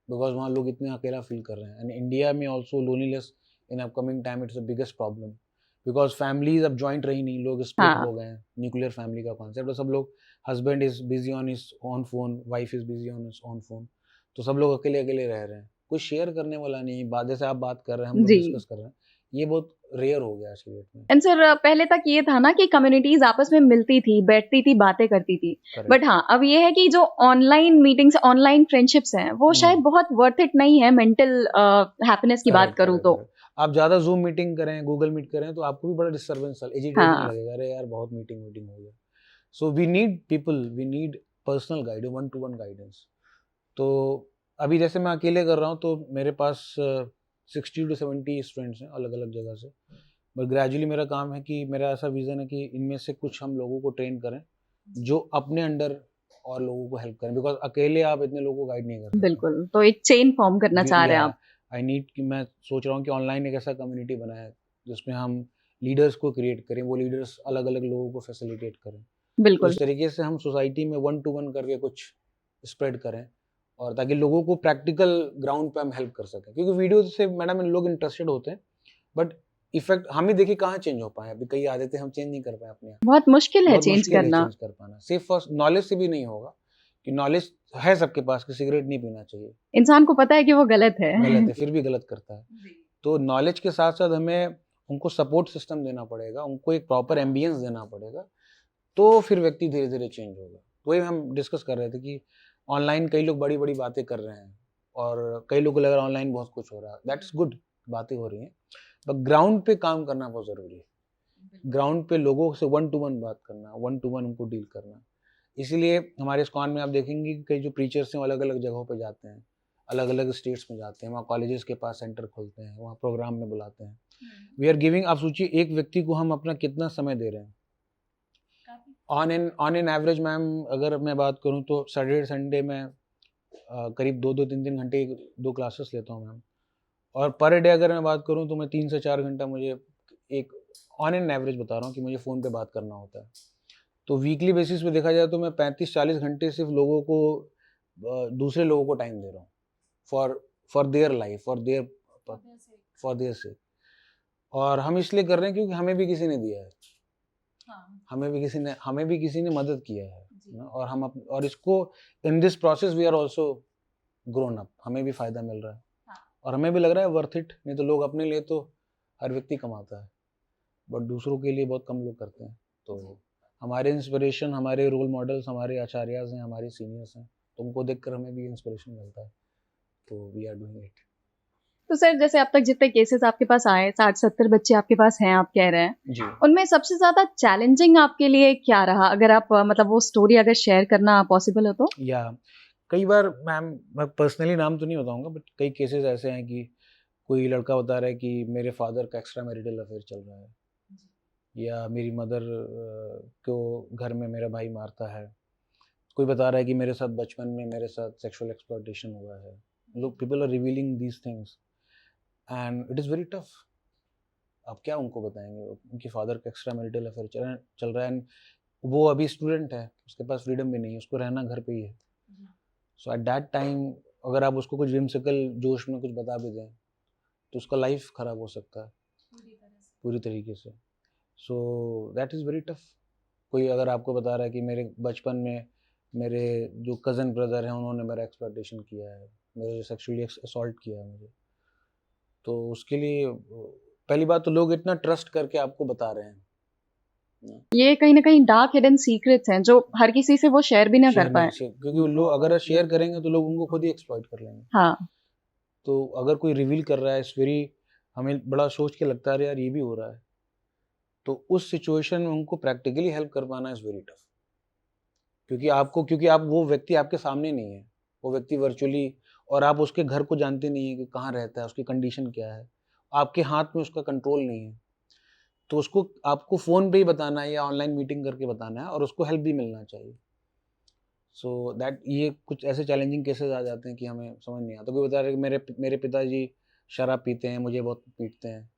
बिकॉज वहाँ लोग इतने अकेला फील कर रहे हैं। एंड इंडिया में also loneliness in upcoming time it's the biggest problem, because families अब जॉइंट रही नहीं, लोग स्प्लिट हो गए हैं, न्यूक्लियर फैमिली का कॉन्सेप्ट, सब लोग, husband is busy on his on phone, wife is busy on his on phone, तो सब लोग अकेले रह रहे हैं, कोई शेयर करने वाला नहीं। बाद जैसे आप बात कर रहे हैं, हम लोग डिस्कस कर रहे हैं, ये बहुत रेयर हो गया आज की डेट में। एंड सर पहले तक ये था ना कि कम्युनिटीज आपस में मिलती थी, बैठती थी, बातें करती थी, बट हाँ अब ये है कि जो ऑनलाइन मीटिंग्स, ऑनलाइन फ्रेंडशिप्स हैं, वो शायद बहुत वर्थ इट नहीं है मेंटल हैप्पीनेस की बात करूँ तो। आप ज़्यादा जूम मीटिंग करें, गूगल मीट करें, तो आपको भी बड़ा डिस्टर्बेंस, एजिटेशन लगेगा, अरे यार बहुत मीटिंग हो गया। So we need people, we need personal guide, 1-to-1 guidance. तो अभी जैसे मैं अकेले कर रहा हूँ, तो मेरे पास 60 to 70 स्टूडेंट्स हैं अलग अलग जगह से, बट ग्रेजुअली मेरा काम है कि मेरा ऐसा विज़न है कि इनमें से कुछ हम लोगों को ट्रेन करें जो अपने अंडर और लोगों को हेल्प करें, बिकॉज अकेले आप इतने लोगों को गाइड नहीं कर सकते। बिल्कुल, तो एक चेन फॉर्म करना चाह रहे हैं आप। आई नीड कि मैं सोच रहा हूँ कि ऑनलाइन एक ऐसा कम्युनिटी बनाए जिसमें हम लीडर्स को क्रिएट करें, वो लीडर्स अलग अलग लोगों को फैसिलिटेट करें। बिल्कुल, तो इस तरीके से हम सोसाइटी में 1-to-1 करके कुछ स्प्रेड करें, और ताकि लोगों को प्रैक्टिकल ग्राउंड पे हम हेल्प कर सकें, क्योंकि वीडियो से मैडम लोग इंटरेस्टेड होते हैं, बट इफेक्ट हम ही देखिए कहाँ चेंज हो पाए, अभी कई आदतें हम चेंज नहीं कर पाए अपने आप, बहुत मुश्किल है चेंज करना, चेंज कर पाना। सिर्फ नॉलेज से भी नहीं होगा, कि नॉलेज है सबके पास कि सिगरेट नहीं पीना चाहिए, इंसान को पता है कि वो गलत है फिर भी गलत करता है। तो नॉलेज के साथ साथ हमें उनको सपोर्ट सिस्टम देना पड़ेगा, उनको एक प्रॉपर एम्बियंस देना पड़ेगा, तो फिर व्यक्ति धीरे धीरे चेंज होगा। तो वही हम डिस्कस कर रहे थे कि ऑनलाइन कई लोग बड़ी बड़ी बातें कर रहे हैं, और कई लोगों को लग रहा है ऑनलाइन बहुत कुछ हो रहा है, दैट्स गुड, बातें हो रही हैं, बट ग्राउंड पे काम करना बहुत ज़रूरी है। ग्राउंड पे लोगों से 1-to-1 बात करना, 1-to-1 उनको डील करना। इसीलिए हमारे इस्कॉन में आप देखेंगे कि कई जो प्रीचर्स हैं अलग अलग जगहों पे जाते हैं, अलग अलग स्टेट्स में जाते हैं, वहाँ कॉलेजेस के पास सेंटर खोलते हैं, वहाँ प्रोग्राम में बुलाते हैं। वी आर गिविंग, आप सोचिए एक व्यक्ति को हम अपना कितना समय दे रहे हैं। ऑन एन एवरेज मैम, अगर मैं बात करूँ तो सैटरडे संडे में करीब 2-3 घंटे 2 क्लासेस लेता हूँ मैम, और पर डे अगर मैं बात करूँ तो मैं 3 से 4 घंटा मुझे एक ऑन एन एवरेज बता रहा हूँ कि मुझे फ़ोन पे बात करना होता है। तो वीकली बेसिस पे देखा जाए तो मैं 35-40 घंटे सिर्फ लोगों को, दूसरे लोगों को टाइम दे रहा हूँ for their life, for their sake. और हम इसलिए कर रहे हैं क्योंकि हमें भी किसी ने दिया है, हमें भी किसी ने मदद किया है, और हम और इसको in this process we are also grown up, हमें भी फ़ायदा मिल रहा है, और हमें भी लग रहा है वर्थ इट। नहीं तो लोग अपने लिए तो हर व्यक्ति कमाता है, बट दूसरों के लिए बहुत कम लोग करते हैं। तो हमारे इंस्पिरेशन, हमारे रोल मॉडल्स, हमारे आचार्याज हैं, हमारे सीनियर्स हैं, तो उनको देखकर हमें भी इंस्पिरेशन मिलता है, तो वी आर डूइंग इट। तो सर जैसे अब तक जितने केसेस आपके पास आए, 60-70 बच्चे आपके पास हैं, आप कह रहे हैं जी, उनमें सबसे ज्यादा चैलेंजिंग आपके लिए क्या रहा? अगर आप मतलब वो स्टोरी अगर शेयर करना पॉसिबल हो तो। या कई बार मैम, मैं पर्सनली नाम तो नहीं बताऊंगा, बट कई केसेस ऐसे हैं कि कोई लड़का बता रहा है कि मेरे फादर का एक्स्ट्रा मैरिटल अफेयर चल रहा है, या मेरी मदर को घर में मेरा भाई मारता है, कोई बता रहा है कि मेरे साथ बचपन में मेरे साथ सेक्सुअल एक्सप्लॉयटेशन हुआ है। लोग, people are revealing these things and it is very tough. आप क्या उनको बताएंगे, उनके फादर का एक्स्ट्रा मैरिटल अफेयर चल रहा है, एंड वो अभी स्टूडेंट है, उसके पास फ्रीडम भी नहीं है, उसको रहना घर पे ही है। सो एट दैट टाइम अगर आप उसको कुछ whimsical जोश में कुछ बता भी दें तो उसका लाइफ खराब हो सकता है पूरी तरीके से। So that is very tough. कोई अगर आपको बता रहा है कि मेरे बचपन में मेरे जो कज़न ब्रदर हैं उन्होंने मेरा एक्सप्लॉयटेशन किया है, मेरे सेक्सुअली असॉल्ट किया है मुझे, तो उसके लिए पहली बात तो लोग इतना ट्रस्ट करके आपको बता रहे हैं, ये कहीं ना कहीं डार्क हिडन सीक्रेट्स हैं जो हर किसी से वो शेयर भी ना कर पाए। क्योंकि वो लोग अगर शेयर करेंगे तो लोग उनको खुद ही एक्सप्लॉइट कर लेंगे। हाँ, तो अगर कोई रिवील कर रहा है इस वेरी, हमें बड़ा सोच के लगता है यार ये भी हो रहा है, तो उस सिचुएशन में उनको प्रैक्टिकली हेल्प कर पाना इज़ वेरी टफ। क्योंकि आप वो व्यक्ति आपके सामने नहीं है, वो व्यक्ति वर्चुअली, और आप उसके घर को जानते नहीं है कि कहाँ रहता है, उसकी कंडीशन क्या है, आपके हाथ में उसका कंट्रोल नहीं है। तो उसको आपको फ़ोन पे ही बताना है या ऑनलाइन मीटिंग करके बताना है, और उसको हेल्प भी मिलना चाहिए। सो दैट ये कुछ ऐसे चैलेंजिंग केसेस आ जाते हैं कि हमें समझ नहीं आता। कोई बता रहा है कि मेरे पिताजी शराब पीते हैं, मुझे बहुत पीटते हैं,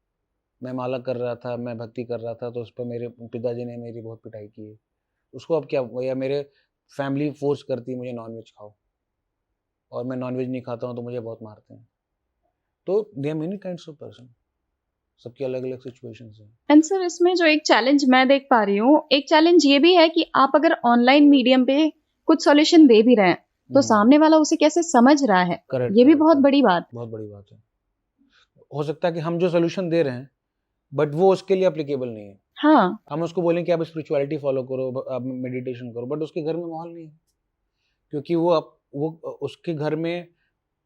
मैं माला कर रहा था, मैं भक्ति कर रहा था, तो उस पर मेरे पिताजी ने मेरी बहुत पिटाई की है। उसको अब क्या, या मेरे फैमिली फोर्स करती है मुझे नॉनवेज खाओ, और मैं नॉनवेज नहीं खाता हूँ तो मुझे बहुत मारते हैं। तो they are many kinds of person, सबकी अलग अलग सिचुएशंस हैं। एंड सर इसमें जो एक चैलेंज मैं देख पा रही हूँ, एक चैलेंज ये भी है कि आप अगर ऑनलाइन मीडियम पे कुछ सॉल्यूशन दे भी रहे हैं तो सामने वाला उसे कैसे समझ रहा है, ये भी बहुत बड़ी बात है। हो सकता है कि हम जो सोल्यूशन दे रहे हैं बट वो उसके लिए एप्लीकेबल नहीं है। हाँ, हम उसको बोलें कि आप स्पिरिचुअलिटी फॉलो करो, आप मेडिटेशन करो, बट उसके घर में माहौल नहीं है, क्योंकि वो उसके घर में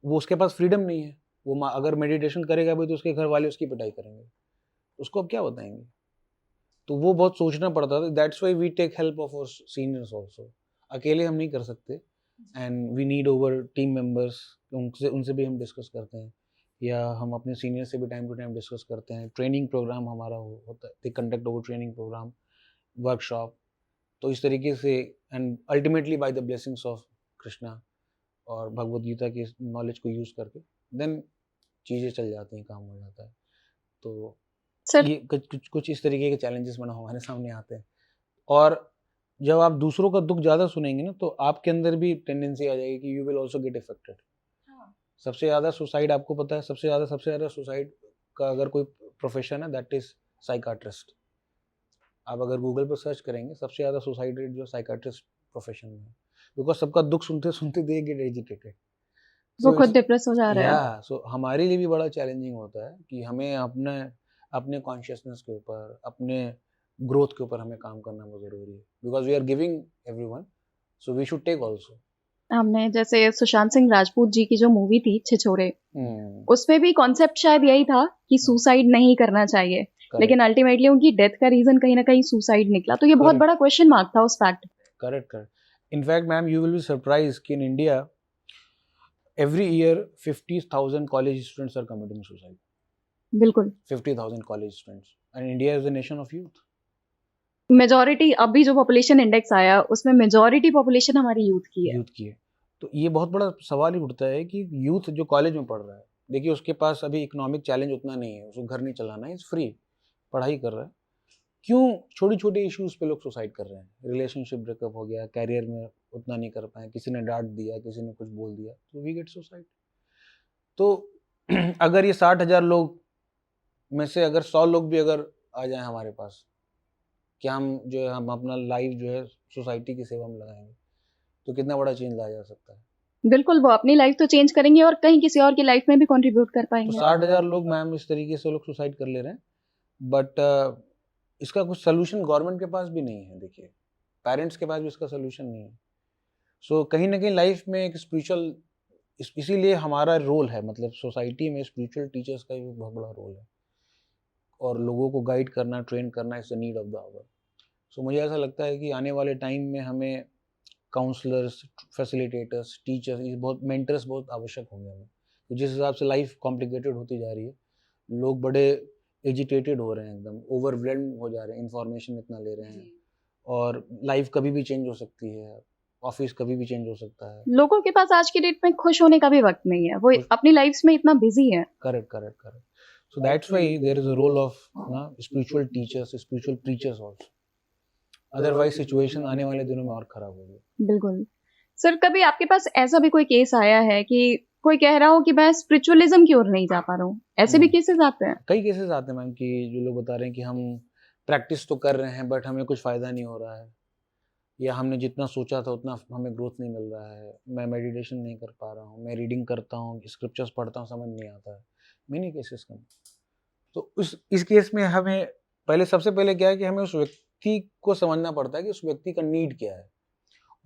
वो उसके पास फ्रीडम नहीं है। वो अगर मेडिटेशन करेगा भी तो उसके घर वाले उसकी पिटाई करेंगे, उसको अब क्या बताएंगे। तो वो बहुत सोचना पड़ता था। That's why we take help of our seniors also. अकेले हम नहीं कर सकते, and we need our team members, उनसे भी हम डिस्कस करते हैं, या हम अपने सीनियर से भी टाइम टू टाइम डिस्कस करते हैं। ट्रेनिंग प्रोग्राम हमारा होता है, they conduct our training program, workshop. तो इस तरीके से, and ultimately by the blessings of Krishna और भगवद गीता की नॉलेज को यूज़ करके देन चीज़ें चल जाती हैं, काम हो जाता है। तो सर ये कुछ इस तरीके के चैलेंजेस मैडम हमारे सामने आते हैं। और जब आप दूसरों का दुख ज़्यादा सुनेंगे ना, तो आपके अंदर भी टेंडेंसी आ जाएगी कि you will also get affected. सबसे ज़्यादा सुसाइड, आपको पता है सबसे ज़्यादा सुसाइड का अगर कोई प्रोफेशन है दैट इज़ साइकाट्रिस्ट। आप अगर गूगल पर सर्च करेंगे, सबसे ज़्यादा सुसाइड रेट जो साइकाट्रिस्ट प्रोफेशन में है, बिकॉज सबका दुख सुनते सुनते दे गेट एजिटेटेड, वो खुद डिप्रेस हो जा रहा है। सो हमारे लिए भी बड़ा चैलेंजिंग होता है कि हमें अपने कॉन्शियसनेस के ऊपर, अपने ग्रोथ के ऊपर हमें काम करना बहुत ज़रूरी है, because we are giving everyone, so we should take also. हमने जैसे सुशांत सिंह राजपूत जी की जो मूवी थी छिछोरे, उसमें भी कॉन्सेप्ट शायद यही था कि सुसाइड नहीं करना चाहिए, लेकिन अल्टीमेटली उनकी डेथ का रीजन कहीं ना कहीं सुसाइड निकला। तो ये बहुत बड़ा क्वेश्चन मार्क था उस fact. Correct. In fact ma'am, you will be surprise कि in India every year 50,000 college students are committing suicide. बिल्कुल 50,000 college students, and India is a nation of youth. Majority, अभी जो पॉपुलेशन इंडेक्स आया उसमें majority population हमारी youth की है। तो ये बहुत बड़ा सवाल ही उठता है कि यूथ जो कॉलेज में पढ़ रहा है, देखिए उसके पास अभी इकोनॉमिक चैलेंज उतना नहीं है, उसको घर नहीं चलाना है, इज फ्री, पढ़ाई कर रहा है, क्यों छोटे छोटे इश्यूज पे लोग सुसाइड कर रहे हैं। रिलेशनशिप ब्रेकअप हो गया, कैरियर में उतना नहीं कर पाए, किसी ने डांट दिया, किसी ने कुछ बोल दिया, तो वी गेट सुसाइड। तो अगर ये 60,000 लोग में से अगर 100 लोग भी अगर आ जाएं हमारे पास, क्या हम अपना लाइफ जो है सोसाइटी की सेवा में लगाएंगे, तो कितना बड़ा चेंज लाया जा सकता है। बिल्कुल, वो अपनी लाइफ तो चेंज करेंगे और कहीं किसी और की लाइफ में भी कंट्रीब्यूट कर पाएंगे। तो 60,000 लोग मैम इस तरीके से लोग सुसाइड कर ले रहे हैं, बट इसका कुछ सोल्यूशन गवर्नमेंट के पास भी नहीं है। देखिए पेरेंट्स के पास भी इसका सोल्यूशन नहीं है। सो कहीं ना कहीं लाइफ में एक स्पिरिचुअल, इसीलिए हमारा रोल है, मतलब सोसाइटी में स्पिरिचुअल टीचर्स का भी बहुत बड़ा रोल है, और लोगों को गाइड करना, ट्रेन करना is the need of the hour. So मुझे ऐसा लगता है कि आने वाले टाइम में हमें काउंसलर्स, फैसिलिटेटर्स, टीचर्स, बहुत मेंटर्स बहुत आवश्यक होंगे हमें। तो जिस हिसाब से लाइफ कॉम्प्लिकेटेड होती जा रही है, लोग बड़े एजिटेटेड हो रहे हैं, एकदम ओवरवेल्म हो जा रहे हैं, इंफॉर्मेशन इतना ले रहे हैं, और लाइफ कभी भी चेंज हो सकती है, ऑफिस कभी भी चेंज हो सकता है। लोगों के पास आज की डेट में खुश होने का भी वक्त नहीं है, वो अपनी लाइफ में इतना बिजी है। Correct. So that's why there is a role of spiritual teachers, spiritual preachers also, otherwise situation आने वाले दिनों में और खराब होगी। बिल्कुल सर, कभी आपके पास ऐसा भी कोई केस आया है कि कोई कह रहा हो कि मैं स्पिरिचुअलिज्म की ओर नहीं जा पा रहा हूँ, ऐसे भी केसेस आते हैं? कई केसेस आते हैं मैम कि जो लोग बता रहे हैं कि हम प्रैक्टिस तो कर रहे हैं बट हमें कुछ फ़ायदा नहीं हो रहा है, या हमने जितना सोचा था उतना हमें ग्रोथ नहीं मिल रहा है, मैं मेडिटेशन नहीं कर पा रहा हूँ, मैं रीडिंग करता हूँ, स्क्रिप्चर्स पढ़ता हूँ, समझ नहीं आता है, मैनी केसेस कम। तो इस केस में हमें सबसे पहले क्या है कि हमें उस व्यक्ति को समझना पड़ता है कि उस व्यक्ति का नीड क्या है,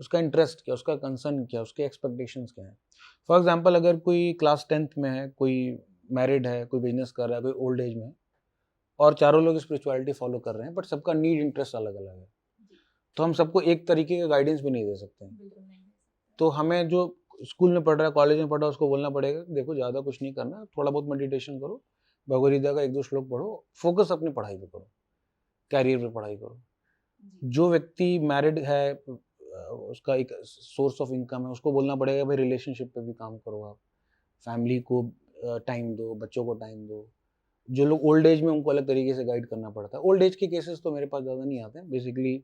उसका इंटरेस्ट क्या, उसका कंसर्न क्या, उसके एक्सपेक्टेशंस क्या है। फॉर एग्जांपल अगर कोई क्लास 10th में है, कोई मैरिड है, कोई बिजनेस कर रहा है, कोई ओल्ड एज में है, और चारों लोग स्पिरिचुअलिटी फॉलो कर रहे हैं, बट सबका नीड इंटरेस्ट अलग अलग है, तो हम सबको एक तरीके का गाइडेंस भी नहीं दे सकते हैं। तो हमें जो स्कूल में पढ़ रहा है, कॉलेज में पढ़ रहा है, उसको बोलना पड़ेगा देखो ज़्यादा कुछ नहीं करना, थोड़ा बहुत मेडिटेशन करो, भगवद गीता का 1-2 श्लोक पढ़ो, फोकस अपनी पढ़ाई पे करो, कैरियर पे पढ़ाई करो। जो व्यक्ति मैरिड है, उसका एक सोर्स ऑफ इनकम है, उसको बोलना पड़ेगा भाई रिलेशनशिप पे भी काम करो, आप फैमिली को टाइम दो, बच्चों को टाइम दो। जो लोग ओल्ड एज में, उनको अलग तरीके से गाइड करना पड़ता है। ओल्ड एज के केसेस तो मेरे पास ज़्यादा नहीं आते हैं, बेसिकली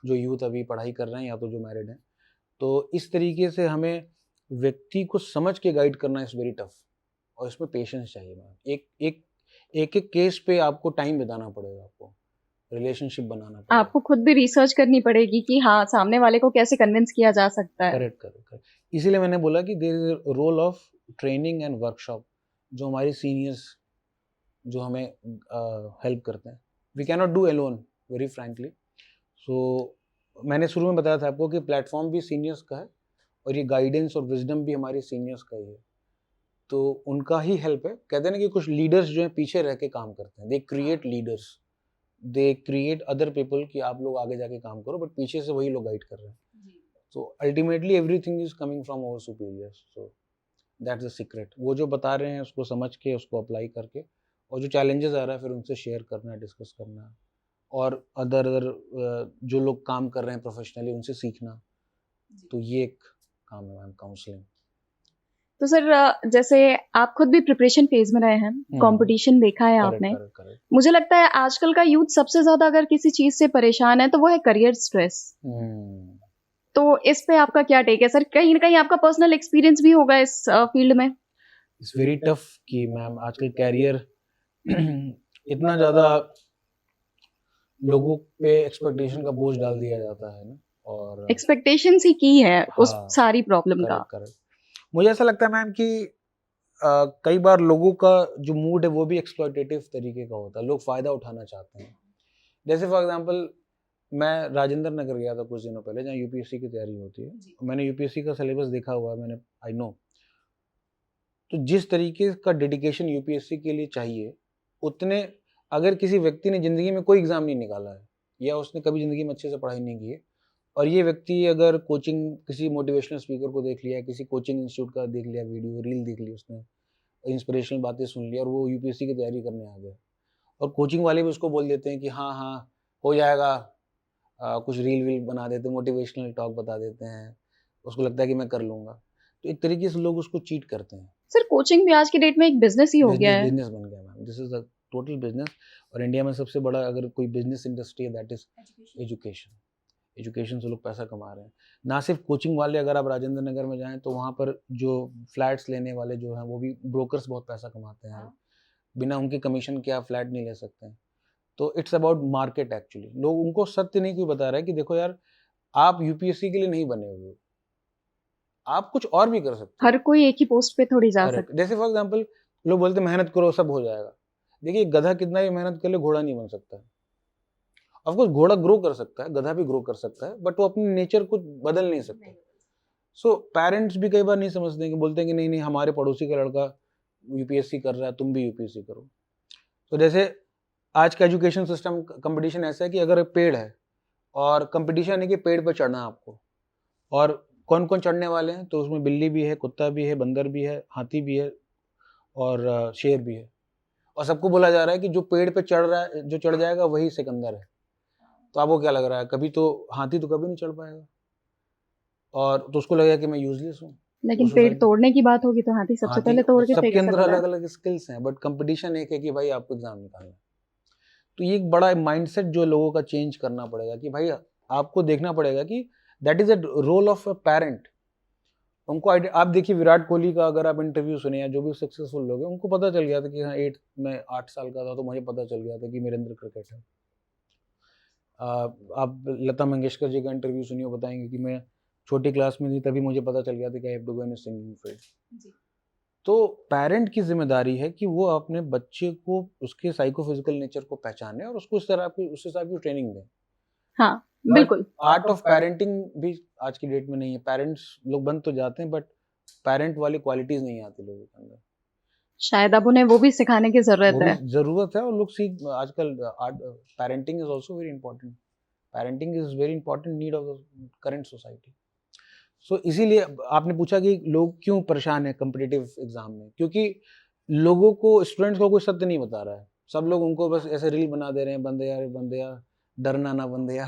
जो यूथ अभी पढ़ाई कर रहे हैं या तो जो मैरिड हैं। तो इस तरीके से हमें व्यक्ति को समझ के गाइड करना इज़ वेरी टफ, और इसमें पेशेंस चाहिए मैम। एक केस पे आपको टाइम बिताना पड़ेगा, आपको रिलेशनशिप बनाना पड़ेगा, आपको खुद भी रिसर्च करनी पड़ेगी कि हाँ, सामने वाले को कैसे कन्विंस किया जा सकता है। करेक्ट। इसीलिए मैंने बोला कि there is role of training and workshop, जो हमारी सीनियर्स जो हमें हेल्प करते हैं, we can not do alone, very frankly. So मैंने शुरू में बताया था आपको कि प्लेटफॉर्म भी सीनियर्स का है, और ये गाइडेंस और विजडम भी हमारे सीनियर्स का ही है, तो उनका ही हेल्प है। कहते हैं ना कि कुछ लीडर्स जो हैं पीछे रह के काम करते हैं, they create leaders, they create other people कि आप लोग आगे जाके काम करो, बट पीछे से वही लोग गाइड कर रहे हैं। तो ultimately everything is coming from our superiors, so that's the secret. वो जो बता रहे हैं उसको समझ के, उसको अप्लाई करके, और जो चैलेंजेस आ रहा है फिर उनसे शेयर करना, डिस्कस करना, और अदर जो लोग काम कर रहे हैं प्रोफेशनली उनसे सीखना। तो ये एक काम है मैम, काउंसलिंग। तो सर, जैसे आप खुद भी प्रिपरेशन फेज में रहे हैं, कंपटीशन देखा है आपने, करेक्ट। मुझे लगता है आजकल का यूथ सबसे ज्यादा अगर किसी चीज से परेशान है तो वो है करियर स्ट्रेस। तो इस पे आपका क्या टेक है सर? कहीं ना कहीं आपका पर्सनल एक्सपीरियंस भी होगा इस फील्ड में। इट्स वेरी टफ कि मैम आजकल कैरियर इतना ज़्यादा लोगों पे एक्सपेक्टेशन का बोझ डाल दिया जाता है ना, और एक्सपेक्टेशंस ही की है उस सारी प्रॉब्लम का। करेक्ट। मुझे ऐसा लगता है मैम कि कई बार लोगों का जो मूड है वो भी एक्सप्लॉयटेटिव तरीके का होता है, लोग फ़ायदा उठाना चाहते हैं। जैसे फॉर एग्जांपल मैं राजेंद्र नगर गया था कुछ दिनों पहले, जहाँ यूपीएससी की तैयारी होती है, मैंने यूपीएससी का सिलेबस देखा हुआ है, मैंने आई नो। तो जिस तरीके का डेडिकेशन यूपीएससी के लिए चाहिए, उतने अगर किसी व्यक्ति ने ज़िंदगी में कोई एग्ज़ाम नहीं निकाला है, या उसने कभी ज़िंदगी में अच्छे से पढ़ाई नहीं की है, और ये व्यक्ति अगर कोचिंग, किसी मोटिवेशनल स्पीकर को देख लिया, किसी कोचिंग इंस्टीट्यूट का देख लिया वीडियो, रील देख ली उसने, इंस्पिरेशनल बातें सुन ली, और वो यूपीएससी की तैयारी करने आ गया, और कोचिंग वाले भी उसको बोल देते हैं कि हाँ हाँ हो जाएगा, कुछ रील वील बना देते हैं, मोटिवेशनल टॉक बता देते हैं, उसको लगता है कि मैं कर लूँगा। तो एक तरीके से लोग उसको चीट करते हैं। सर, कोचिंग भी आज की डेट में एक बिजनेस ही हो गया है। बिजनेस बन गया ma'am, this is a total business. और इंडिया में सबसे बड़ा अगर कोई बिजनेस इंडस्ट्री है दैट इज एजुकेशन से लोग पैसा कमा रहे हैं। ना सिर्फ कोचिंग वाले, अगर आप राजेंद्र नगर में जाएं तो वहाँ पर जो फ्लैट्स लेने वाले जो हैं वो भी ब्रोकर्स बहुत पैसा कमाते हैं, बिना उनके कमीशन के आप फ्लैट नहीं ले सकते हैं। तो इट्स अबाउट मार्केट एक्चुअली। लोग उनको सत्य नहीं क्यों बता रहा है कि देखो यार, आप यूपीएससी के लिए नहीं बने हुए हो, आप कुछ और भी कर सकते हो। हर कोई एक ही पोस्ट पे थोड़ी जा सकता है। जैसे फॉर एग्जांपल लोग बोलते हैं मेहनत करो सब हो जाएगा। देखिए गधा कितना भी मेहनत कर ले घोड़ा नहीं बन सकता है। ऑफ कोर्स घोड़ा ग्रो कर सकता है, गधा भी ग्रो कर सकता है, बट वो अपनी नेचर को बदल नहीं सकता। सो पेरेंट्स भी कई बार नहीं समझते कि बोलते हैं कि नहीं हमारे पड़ोसी का लड़का यूपीएससी कर रहा है, तुम भी यूपीएससी करो। तो जैसे आज का एजुकेशन सिस्टम कंपटीशन ऐसा है कि अगर पेड़ है और कंपटीशन है कि पेड़ पर चढ़ना है आपको, और कौन कौन चढ़ने वाले हैं, तो उसमें बिल्ली भी है, कुत्ता भी है, बंदर भी है, हाथी भी है, और शेर भी है। और सबको बोला जा रहा है कि जो पेड़ पे चढ़ रहा है, जो चढ़ जाएगा वही सिकंदर है। तो आपको क्या लग रहा है, कभी तो हाथी तो कभी नहीं चढ़ पाएगा, और तो उसको लगेगा कि मैं यूजलेस हूँ। लेकिन पेड़ तोड़ने की बात होगी तो हाथी सबसे पहले तोड़ के सबके अंदर अलग अलग स्किल्स हैं, बट कंपटीशन एक है कि भाई आपको एग्जाम निकालना है। तो ये एक बड़ा माइंडसेट जो लोगों का चेंज करना पड़ेगा कि भाई आपको देखना पड़ेगा कि that is a role of a parent. उनको आप देखिए विराट कोहली का अगर आप इंटरव्यू सुने या जो भी सक्सेसफुल लोग हैं उनको पता चल गया था कि हाँ मैं 8 साल का था तो मुझे पता चल गया था कि मेरे अंदर क्रिकेट है। आप लता मंगेशकर जी का इंटरव्यू सुनिए, वो बताएंगे कि मैं छोटी क्लास में थी तभी मुझे पता चल गया था कि I have to go in singing field. तो पेरेंट की जिम्मेदारी है कि वो अपने बच्चे को उसके साइकोफिजिकल नेचर को पहचाने और उसको उस हिसाब की ट्रेनिंग दें। हाँ बिल्कुल। आर्ट ऑफ पेरेंटिंग भी आज की डेट में नहीं है। पेरेंट्स लोग बन तो जाते हैं बट पेरेंट वाली क्वालिटीज नहीं आती लोगों के अंदर। शायद अब उन्हें वो भी सिखाने की जरूरत है। जरूरत है और लोग सीख आजकल parenting is also very important. Parenting is very important need of the current society. So इसीलिए आपने पूछा कि लोग क्यों परेशान है कॉम्पिटिटिव एग्जाम में, क्योंकि लोगों को, स्टूडेंट्स को कोई सत्य नहीं बता रहा है। सब लोग उनको बस ऐसे रील बना दे रहे हैं, बंदे यार डरना ना बंदे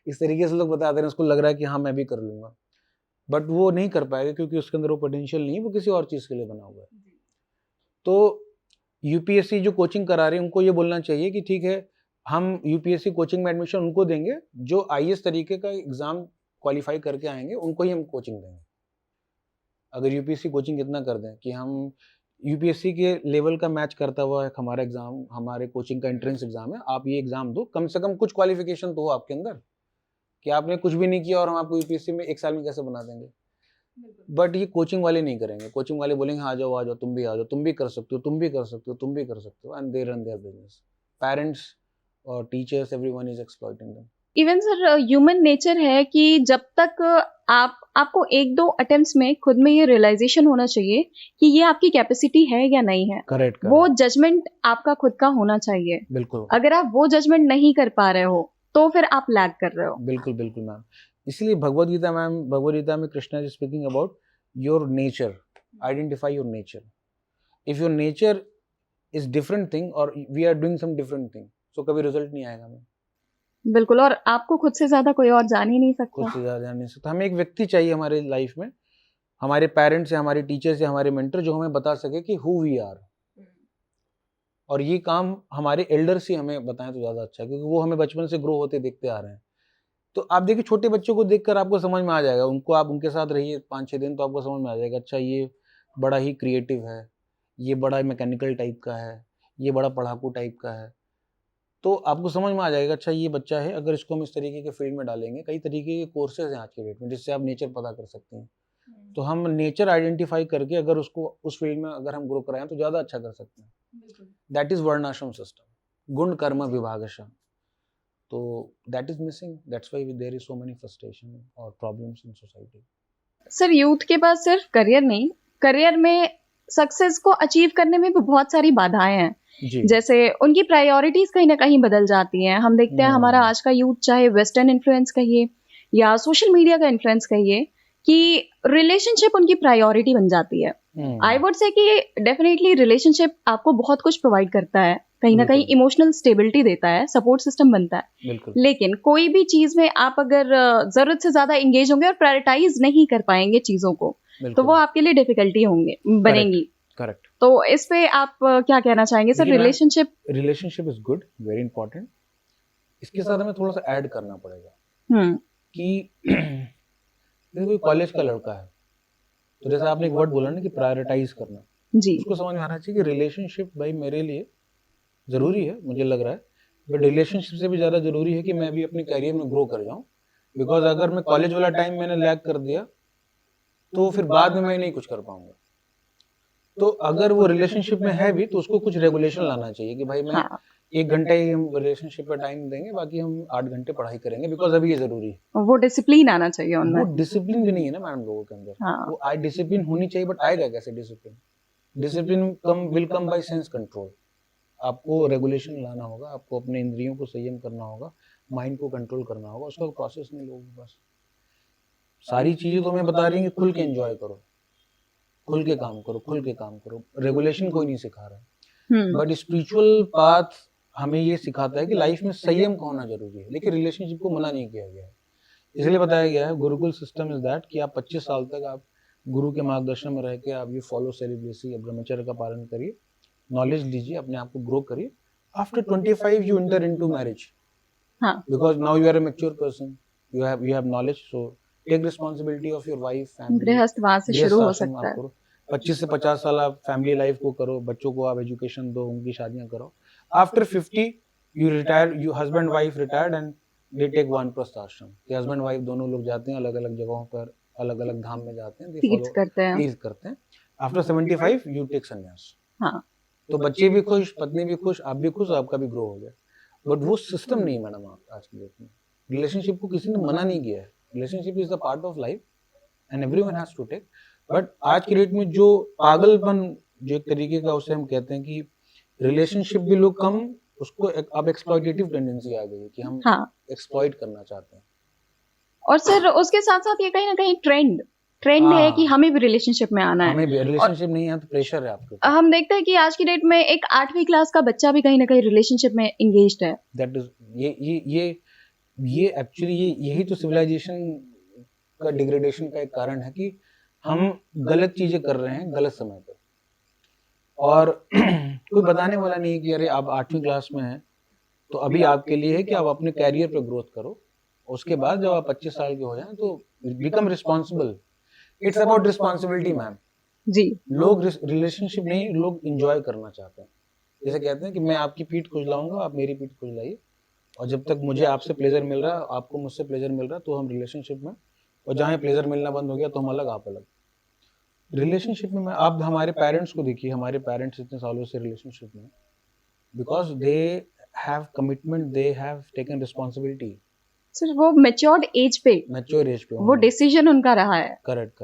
इस तरीके से लोग बता दे रहे हैं। उसको लग रहा है कि हाँ मैं भी कर लूंगा, बट वो नहीं कर पाएगा क्योंकि उसके अंदर वो पोटेंशियल नहीं है, वो किसी और चीज़ के लिए बना हुआ है। तो यूपीएससी जो कोचिंग करा रहे हैं उनको ये बोलना चाहिए कि ठीक है, हम यूपीएससी कोचिंग में एडमिशन उनको देंगे जो आईएएस तरीके का एग्जाम क्वालिफाई करके आएंगे, उनको ही हम कोचिंग देंगे। अगर यूपीएससी कोचिंग इतना कर दें कि हम यूपीएससी के लेवल का मैच करता हुआ एक हमारा एग्जाम, हमारे कोचिंग का एंट्रेंस एग्जाम है, आप ये एग्जाम दो, कम से कम कुछ क्वालिफिकेशन तो हो आपके अंदर कि आपने कुछ भी नहीं किया और हम आपको यूपीएससी में 1 साल में कैसे बना देंगे। बट ये कोचिंग वाले नहीं करेंगे। कोचिंग वाले बोलेंगे आ जाओ तुम भी आ जाओ, तुम भी कर सकते हो, तुम भी कर सकते हो, तुम भी कर सकते हो, and they run their business. Parents और teachers, everyone is exploiting them. Even sir human nature है कि जब तक आपको 1-2 अटेम्प्ट्स में खुद में ये रियलाइजेशन होना चाहिए कि ये आपकी कैपेसिटी है या नहीं है। करेक्ट। वो जजमेंट आपका खुद का होना चाहिए। बिल्कुल। अगर आप वो जजमेंट नहीं कर पा रहे हो तो फिर आप लैग कर रहे हो। बिल्कुल बिल्कुल मैम। इसलिए भगवद गीता में Krishna ji speaking about your nature, identify your nature. If your nature is different thing और we are doing some different thing, so कभी रिजल्ट नहीं आएगा मैम। बिल्कुल, और आपको खुद से ज्यादा कोई और जान ही नहीं सकता। खुद से ज्यादा जान नहीं सकता। हमें एक व्यक्ति चाहिए हमारे लाइफ में, हमारे पेरेंट्स या हमारे टीचर्स या हमारे मेंटर, जो हमें बता सके कि हु वी आर। और ये काम हमारे एल्डर्स ही हमें बताएं तो ज़्यादा अच्छा है, क्योंकि वो हमें बचपन से ग्रो होते देखते आ रहे हैं। तो आप देखिए छोटे बच्चों को देखकर आपको समझ में आ जाएगा, उनको आप उनके साथ रहिए 5-6 दिन तो आपको समझ में आ जाएगा, अच्छा ये बड़ा ही क्रिएटिव है, ये बड़ा मैकेनिकल टाइप का है, ये बड़ा पढ़ाकू टाइप का है। तो आपको समझ में आ जाएगा अच्छा ये बच्चा है, अगर इसको हम इस तरीके के फील्ड में डालेंगे। कई तरीके के कोर्सेज हैं आज के डेट में जिससे आप नेचर पता कर सकते हैं। तो हम नेचर आइडेंटिफाई करके अगर उसको उस फील्ड में अगर हम ग्रो कराएं तो ज़्यादा अच्छा कर सकते हैं। दैट इज़ वर्णाश्रम सिस्टम, गुण कर्म विभागश। तो that is missing, that's why there is so many frustration और problems in society. Sir youth के पास सिर्फ करियर नहीं, करियर में सक्सेस को अचीव करने में भी बहुत सारी बाधाएं हैं। जैसे उनकी प्रायोरिटीज कहीं ना कहीं बदल जाती हैं। हम देखते हैं हमारा आज का यूथ, चाहे वेस्टर्न इन्फ्लुएंस कहिए या सोशल मीडिया का इन्फ्लुएंस कहिए, कि रिलेशनशिप उनकी प्रायोरिटी बन जाती है। आई वुड से कि डेफिनेटली रिलेशनशिप आपको बहुत कुछ प्रोवाइड करता है, कहीं ना कहीं इमोशनल स्टेबिलिटी देता है, सपोर्ट सिस्टम बनता है। लेकिन कोई भी चीज में आप अगर जरूरत से ज्यादा एंगेज होंगे और प्रायोरिटाइज नहीं कर पाएंगे चीजों को, तो वो आपके लिए डिफिकल्टी बनेंगी। करेक्ट। तो इस पे आप क्या कहना चाहेंगे sir? Relationship is good, very important. इसके साथ हमें थोड़ा सा ऐड करना पड़ेगा कि जैसे कोई कॉलेज का लड़का है, तो जैसे आपने एक वर्ड बोला ना कि प्रायोरिटाइज करना, जी, उसको समझ में आना चाहिए कि रिलेशनशिप भाई मेरे लिए जरूरी है, मुझे लग रहा है, बट रिलेशनशिप से भी ज्यादा जरूरी है कि मैं भी अपने करियर में ग्रो कर जाऊं। बिकॉज अगर मैं कॉलेज वाला टाइम मैंने लैग कर दिया तो फिर बाद में मैं नहीं कुछ कर पाऊंगा। तो अगर वो रिलेशनशिप में है भी तो उसको कुछ रेगुलेशन लाना चाहिए कि भाई मैं 1 घंटे ही हम रिलेशनशिप पर टाइम देंगे, बाकी हम 8 घंटे पढ़ाई करेंगे, बिकॉज अभी ये जरूरी है। वो डिसिप्लिन आना चाहिए उनमें। वो डिसिप्लिन भी नहीं है ना मैडम लोगों के अंदर। वो डिसिप्लिन होनी चाहिए, बट आएगा कैसे discipline? Discipline will come by sense control. आपको रेगुलेशन लाना होगा, आपको अपने इंद्रियों को संयम करना होगा, माइंड को कंट्रोल करना होगा। उसका प्रोसेस नहीं लोग बस सारी चीजें तो मैं बता रही हूँ, खुल के एंजॉय करो, खुल के काम करो, खुल के काम करो। रेगुलेशन कोई नहीं सिखा रहा है, बट स्पिरिचुअल पाथ हमें ये सिखाता है कि लाइफ में संयम का होना जरूरी है, लेकिन रिलेशनशिप को मना नहीं किया गया है। इसलिए बताया गया है गुरुकुल सिस्टम इज दैट कि आप 25 साल तक आप गुरु के मार्गदर्शन में रह के आप ये फॉलो सेलिब्रेसी, ब्रह्मचर्य का पालन करिए, नॉलेज लीजिए, अपने आप को ग्रो करिए। After 25 you enter into marriage, because now you are a mature person, you have knowledge, so take responsibility of your wife, family. गृहस्थ वहां से शुरू हो सकता है। 25 से 50 साल आप फैमिली लाइफ को करो, बच्चों को आप एजुकेशन दो, उनकी शादियां करो। After 50 you retire, you husband wife retired and they take vanaprastha ashram. कि हस्बैंड वाइफ दोनों लोग जाते हैं अलग अलग जगहों पर, अलग अलग धाम में जाते हैं, तीर्थ करते हैं। आफ्टर 75 यू टेक संन्यास। हाँ, तो बच्चे भी खुश, पत्नी भी खुश, आप भी खुश, आपका भी ग्रो हो गया। बट वो सिस्टम नहीं मैडम आज की डेट में। रिलेशनशिप को किसी ने मना नहीं किया है। Relationship is the part of life and everyone has to take. But आज की डेट में जो पागलपन, जो एक तरीके का उसे हम कहते हैं कि रिलेशनशिप भी लोग कम, उसको अब एक्सप्लॉइटेटिव टेंडेंसी आ गई है कि हम एक्सप्लॉइट करना चाहते हैं। और सर उसके साथ साथ ये कहीं ना कहीं ट्रेंड है कि हमें भी रिलेशनशिप में आना है। हमें भी रिलेशनशिप नहीं है तो प्रेशर है आपके ऊपर। हम देखते हैं कि आज की डेट में एक 8वीं क्लास का बच्चा भी कहीं ना कहीं रिलेशनशिप में एंगेज्ड है। दैट इज ये एक्चुअली यही तो सिविलाइजेशन का डिग्रेडेशन का एक कारण है कि हम गलत चीजें कर रहे हैं गलत समय पर। और कोई बताने वाला नहीं है कि अरे आप 8वीं क्लास में हैं तो अभी आपके लिए है कि आप अपने कैरियर पे ग्रोथ करो, उसके बाद जब आप 25 साल के हो जाएं तो become responsible. It's about responsibility ma'am ji. लोग रिलेशनशिप नहीं, लोग एंजॉय करना चाहते हैं। जैसे कहते हैं कि मैं आपकी पीठ खुजलाऊंगा, आप मेरी पीठ खुजलाइए, और जब तक मुझे आपसे प्लेजर मिल रहा है, आपको मुझसे प्लेजर मिल रहा है, तो हम रिलेशनशिप में, और जहाँ प्लेजर मिलना बंद हो गया तो हम अलग, आप अलग। रिलेशनशिप में आप हमारे पेरेंट्स को देखिए, हमारे पेरेंट्स इतने सालों से रिलेशनशिप में, because they have commitment, they have taken responsibility. Sir वो मैच्योर एज पे वो डिसीजन उनका रहा है। करेक्ट।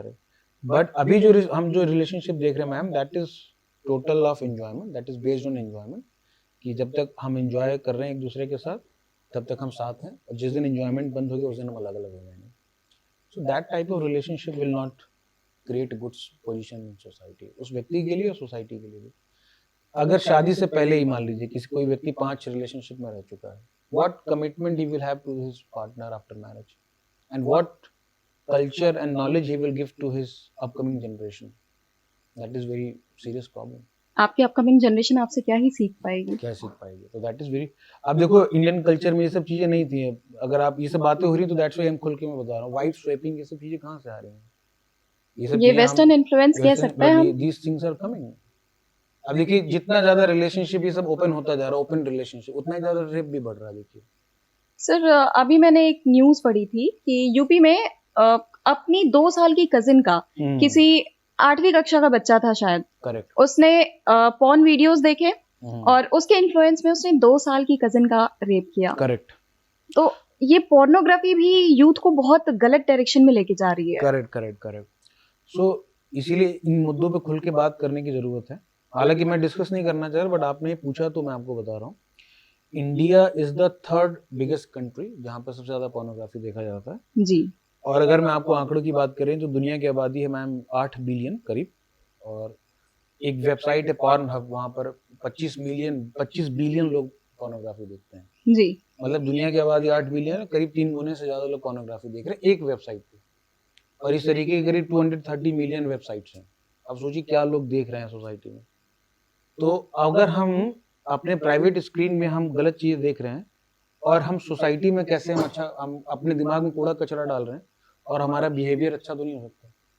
बट अभी हम जो रिलेशनशिप देख रहे हैं ma'am, that is total of enjoyment, that is based on enjoyment. कि जब तक हम एंजॉय कर रहे हैं एक दूसरे के साथ तब तक हम साथ हैं, और जिस दिन एंजॉयमेंट बंद हो गया उस दिन हम अलग अलग हो जाएंगे। So that type of relationship will not create good position in society, उस व्यक्ति के लिए और सोसाइटी के लिए भी। अगर शादी से पहले ही मान लीजिए किसी कोई व्यक्ति 5 रिलेशनशिप में रह चुका है, what commitment he will have to his partner after marriage, and what culture and knowledge he will give to his upcoming generation. That is very serious problem. आपकी अपकमिंग जनरेशन आपसे क्या ही सीख पाएगी? तो दैट इज वेरी, अब देखो Indian culture में ये सब चीजें नहीं थी। अगर आप ये सब बातें हो रही तो दैट्स व्हाई हम खुल के मैं बता रहा हूँ, वाइफ स्वैपिंग, ये सब चीजें कहाँ से आ रही हैं? ये वेस्टर्न इन्फ्लुएंस कह सकते हैं हम। These things are coming. अब देखिए जितना ज्यादा रिलेशनशिप ये सब ओपन होता जा रहा है, ओपन रिलेशनशिप, उतना ही ज्यादा रेप भी बढ़ रहा है। देखिए सर अभी मैंने एक न्यूज पढ़ी थी कि यूपी में अपनी 2 साल की कजिन का किसी 8वीं कक्षा का बच्चा था शायद, करेक्ट, उसने पॉर्न वीडियोस देखे और उसके इन्फ्लुएंस में उसने 2 साल की कजिन का रेप किया। करेक्ट। तो ये पोर्नोग्राफी भी यूथ को बहुत गलत डायरेक्शन में लेके जा रही है। करेक्ट। सो इसीलिए इन मुद्दों पे खुल के बात करने की जरूरत है। हालांकि मैं डिस्कस नहीं करना चाह रहा, बट आपने पूछा तो मैं आपको बता रहा हूँ। India is the 3rd biggest country जहाँ पर सबसे ज्यादा पोर्नोग्राफी देखा जाता है जी। और अगर मैं आपको आंकड़ों की बात करें तो दुनिया की आबादी है मैम 8 बिलियन करीब, और एक वेबसाइट है पॉर्नहब, वहाँ पर 25 बिलियन लोग पोर्नोग्राफी देखते हैं जी। मतलब दुनिया की आबादी 8 बिलियन, करीब 3 गुने से ज्यादा लोग पोर्नोग्राफी देख रहे हैं एक वेबसाइट पे, और इस तरीके के करीब 230 मिलियन वेबसाइट्स हैं। अब सोचिए क्या लोग देख रहे हैं सोसाइटी में। तो अगर हम अपने प्राइवेट स्क्रीन में हम गलत चीज़ देख रहे हैं और हम सोसाइटी में कैसे हम अपने दिमाग में कूड़ा कचरा डाल रहे हैं और हमारा बिहेवियर अच्छा तो नहीं हो सकता।